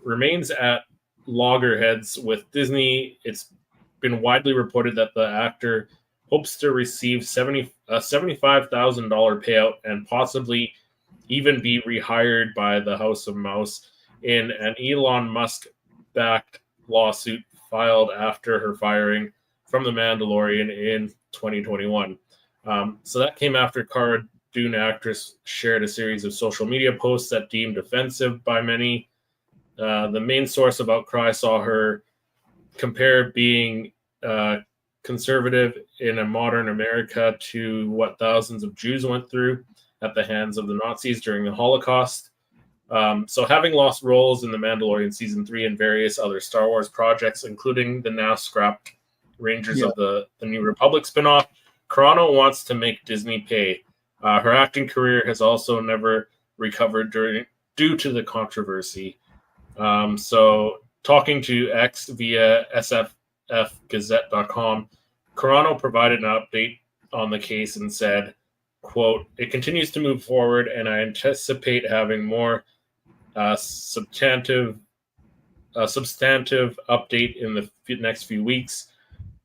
remains at loggerheads with Disney. It's been widely reported that the actor hopes to receive a $75,000 payout and possibly even be rehired by the House of Mouse in an Elon Musk-backed lawsuit filed after her firing from The Mandalorian in 2021. So that came after Cara Dune actress shared a series of social media posts that deemed offensive by many. The main source of outcry saw her compare being conservative in a modern America to what thousands of Jews went through at the hands of the Nazis during the Holocaust. So having lost roles in The Mandalorian Season 3 and various other Star Wars projects, including the now scrapped Rangers of the New Republic spinoff, Carano wants to make Disney pay. Her acting career has also never recovered due to the controversy. So talking to X via sffgazette.com, Carano provided an update on the case and said, quote, "It continues to move forward, and I anticipate having more substantive update in the next few weeks.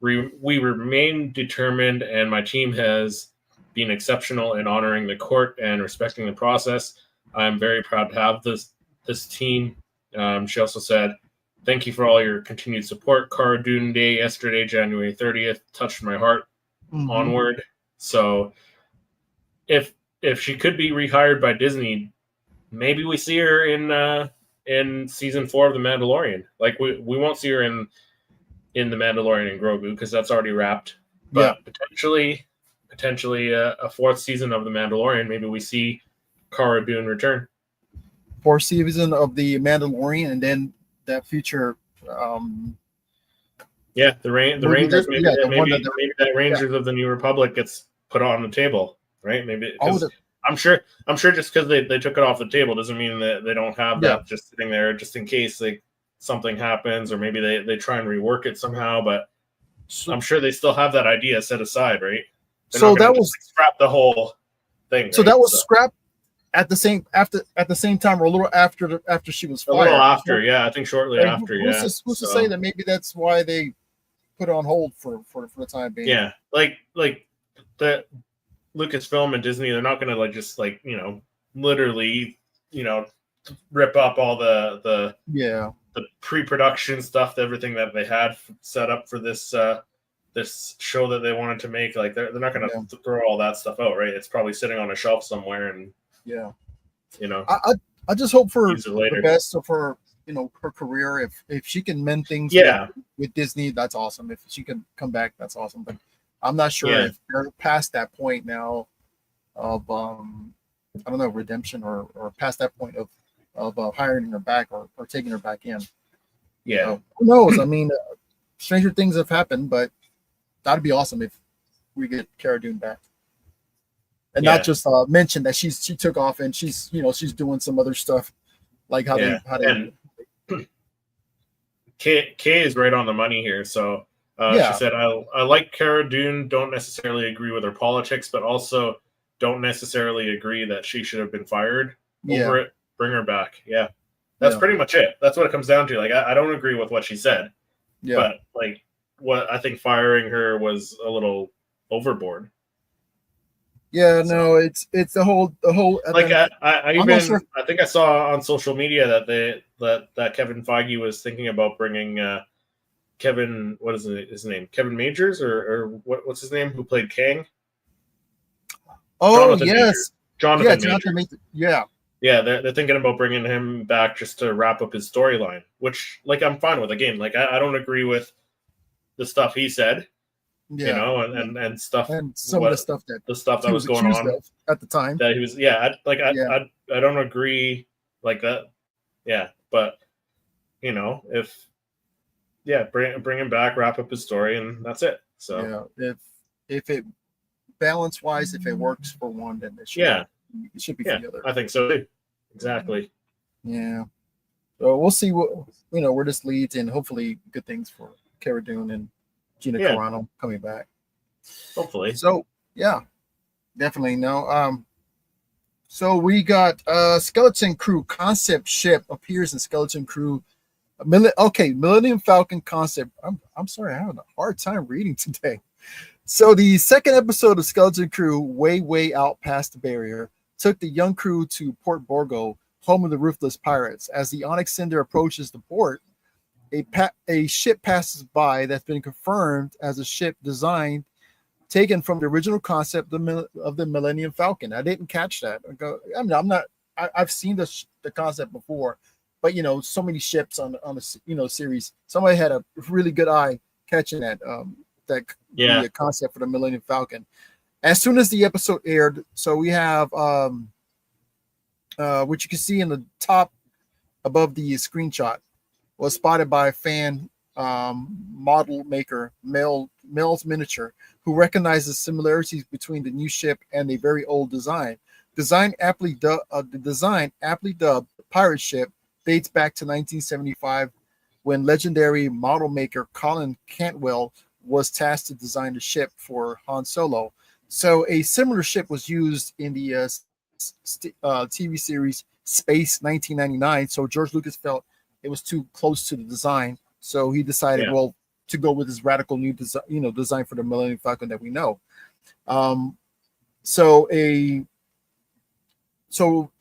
We remain determined, and my team has been exceptional in honoring the court and respecting the process. I'm very proud to have this team." She also said, "Thank you for all your continued support. Cara Dune Day yesterday, January 30th, touched my heart. Onward." So if she could be rehired by Disney, maybe we see her in season 4 of The Mandalorian. Like we won't see her in The Mandalorian and Grogu because that's already wrapped. But potentially a 4th season of The Mandalorian, maybe we see Cara Dune return. 4th season of The Mandalorian, and then that future. The Rangers. Maybe that Rangers of the New Republic gets put on the table, right? Maybe I'm sure just because they took it off the table doesn't mean that they don't have that just sitting there just in case like something happens, or maybe they try and rework it somehow. But I'm sure they still have that idea set aside, right? So that was scrap the whole thing. So that was scrapped at the same time, or a little after she was fired. A little after, yeah. I think shortly after. Who's to say that maybe that's why they put it on hold for the time being? Yeah, like the Lucasfilm and Disney, they're not going to literally rip up all the pre-production stuff, everything that they had set up for this show that they wanted to make. Like they're not going to throw all that stuff out, right? It's probably sitting on a shelf somewhere, and I just hope for the best of her, her career. If she can mend things with Disney, that's awesome. If she can come back, that's awesome. But I'm not sure if they're past that point now of redemption or past that point of hiring her back or taking her back in. Yeah. Who knows? I mean, stranger things have happened, but that'd be awesome if we get Cara Dune back. And not just mention that she took off and she's doing some other stuff like how they Kay is right on the money here. So she said, I like Cara Dune, don't necessarily agree with her politics, but also don't necessarily agree that she should have been fired over it. Bring her back. Yeah. That's pretty much it. That's what it comes down to. Like, I don't agree with what she said, but like what I think firing her was a little overboard. Yeah, no, it's the whole. Like I think I saw on social media that Kevin Feige was thinking about bringing Kevin. What is his name? Kevin Majors or what's his name? Who played Kang? Oh, Jonathan yes, Majors. Jonathan Majors. Yeah. Yeah, they're thinking about bringing him back just to wrap up his storyline, which like I'm fine with. Again, like I don't agree with the stuff he said. And stuff, and some of the stuff that was going on at the time that he was, I don't agree like that, but bring him back, wrap up his story, and that's it. So if it balance wise, if it works for one, then it should be for the other. I think so too. Exactly. Yeah. So we'll see where this leads, and hopefully good things for Cara Dune and Gina Carano coming back. Hopefully. So definitely. No. So we got Skeleton Crew concept ship appears in Skeleton Crew. Millennium Falcon concept. I'm sorry, I'm having a hard time reading today. So the second episode of Skeleton Crew, way out past the barrier, took the young crew to Port Borgo, home of the ruthless pirates. As the Onyx Cinder approaches the port, a ship passes by that's been confirmed as a ship designed taken from the original concept of the Millennium Falcon. I didn't catch that. I've seen the concept before, but so many ships on a series. Somebody had a really good eye catching that the concept for the Millennium Falcon. As soon as the episode aired, so we have which you can see in the top above the screenshot, was spotted by a fan model maker Mel's Miniature, who recognizes similarities between the new ship and a very old design. The design aptly dubbed pirate ship dates back to 1975, when legendary model maker Colin Cantwell was tasked to design the ship for Han Solo. So a similar ship was used in the TV series Space 1999. So George Lucas felt it was too close to the design, so he decided, to go with his radical new design for the Millennium Falcon that we know. So it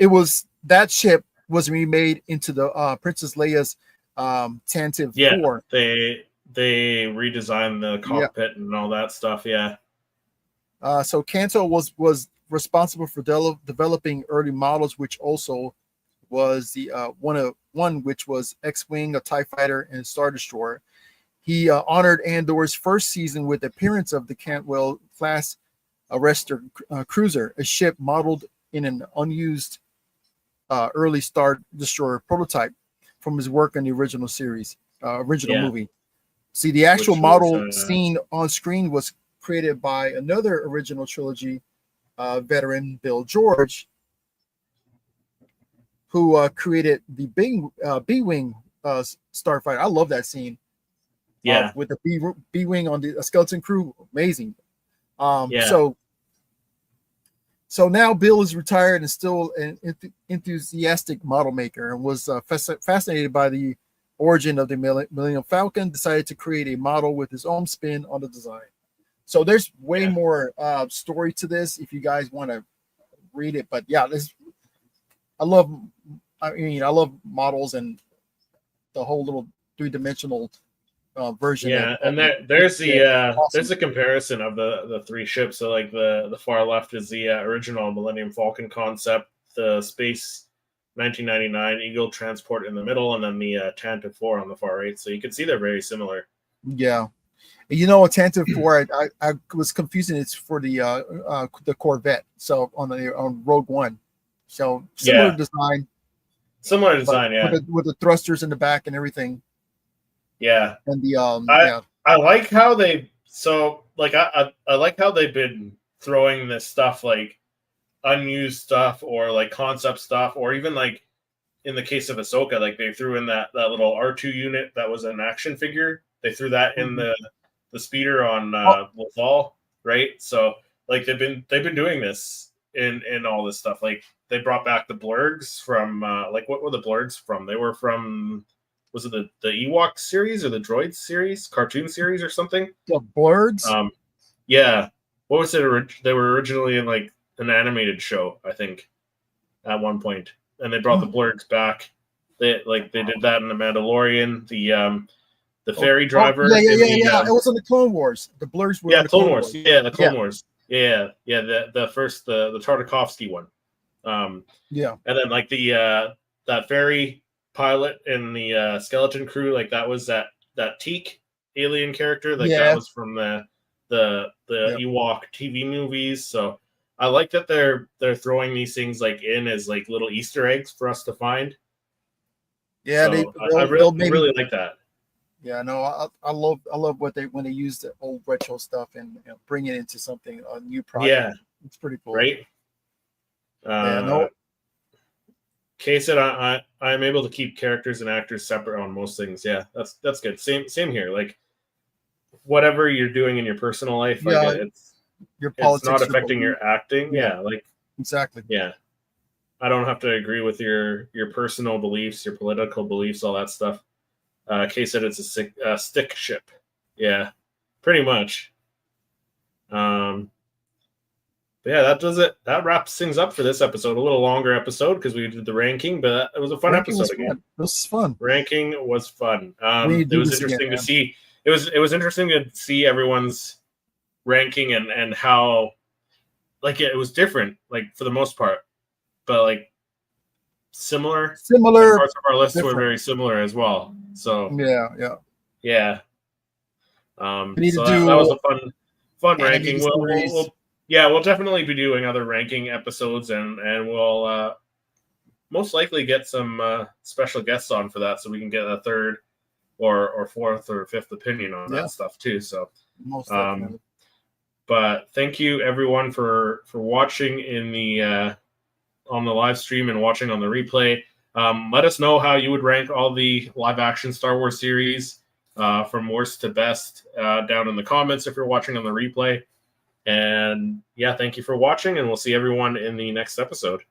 was, that ship was remade into the Princess Leia's Tantive 4. They redesigned the cockpit and all that stuff. So Kanto was responsible for developing early models, which also was the one which was X-Wing, a TIE Fighter, and a Star Destroyer. He honored Andor's first season with the appearance of the Cantwell class arrestor cruiser, a ship modeled in an unused early Star Destroyer prototype from his work in the original series, movie. See, the actual model seen on screen was created by another original trilogy veteran, Bill George, who created the B-Wing starfighter. I love that scene. With the B-Wing on the Skeleton Crew, amazing. So now Bill is retired and still an enthusiastic model maker, and was fascinated by the origin of the Millennium Falcon. Decided to create a model with his own spin on the design. So there's way more story to this if you guys want to read it. But I love models and the whole little 3-dimensional version. There's a comparison of the three ships. So like the far left is the original Millennium Falcon concept, the Space 1999 Eagle transport in the middle, and then the Tantive 4 on the far right. So you can see they're very similar. Yeah. A Tantive 4, I was confusing. It's for the Corvette. So on Rogue One. So similar design. Similar design, with the thrusters in the back and everything. Yeah. And I like how they I like how they've been throwing this stuff, like unused stuff or like concept stuff, or even like in the case of Ahsoka, like they threw in that little R2 unit that was an action figure. They threw that in the speeder on Lothal, right? So like they've been doing this in all this stuff. Like they brought back the blurgs from what were the blurgs from? They were from, was it the Ewok series or the Droids series, cartoon series or something? The blurgs? What was it? They were originally in like an animated show, I think, at one point, and they brought the blurgs back. They did that in the Mandalorian. The ferry driver. It was in the Clone Wars. The blurgs were in the Clone Wars. Yeah, the Clone Wars. Yeah. The first the Tartakovsky one. And then like that ferry pilot in the Skeleton Crew, like that was that Teak alien character, like that was from the Ewok TV movies. So I like that they're throwing these things like in as like little Easter eggs for us to find. Yeah, so I really like that. Yeah, no, I love when they use the old retro stuff and bring it into something, a new project. Yeah, it's pretty cool, right? Kay said I'm able to keep characters and actors separate on most things. Yeah, that's good. Same here. Like whatever you're doing in your personal life, like it's not affecting your acting. Yeah, like exactly. Yeah. I don't have to agree with your personal beliefs, your political beliefs, all that stuff. Kay said it's a stick ship. Yeah, pretty much. But yeah, that does it. That wraps things up for this episode. A little longer episode because we did the ranking, but it was a fun episode again. This is fun. Ranking was fun. It was interesting to see. It was interesting to see everyone's ranking and how, like, it was different, like, for the most part, but like similar. Parts of our lists were very similar as well. So yeah. That was a fun ranking. We'll definitely be doing other ranking episodes, and we'll most likely get some special guests on for that, so we can get a third or fourth or fifth opinion on that stuff too. So, but thank you everyone for watching in the on the live stream and watching on the replay. Let us know how you would rank all the live action Star Wars series from worst to best down in the comments if you're watching on the replay. And yeah, thank you for watching, and we'll see everyone in the next episode.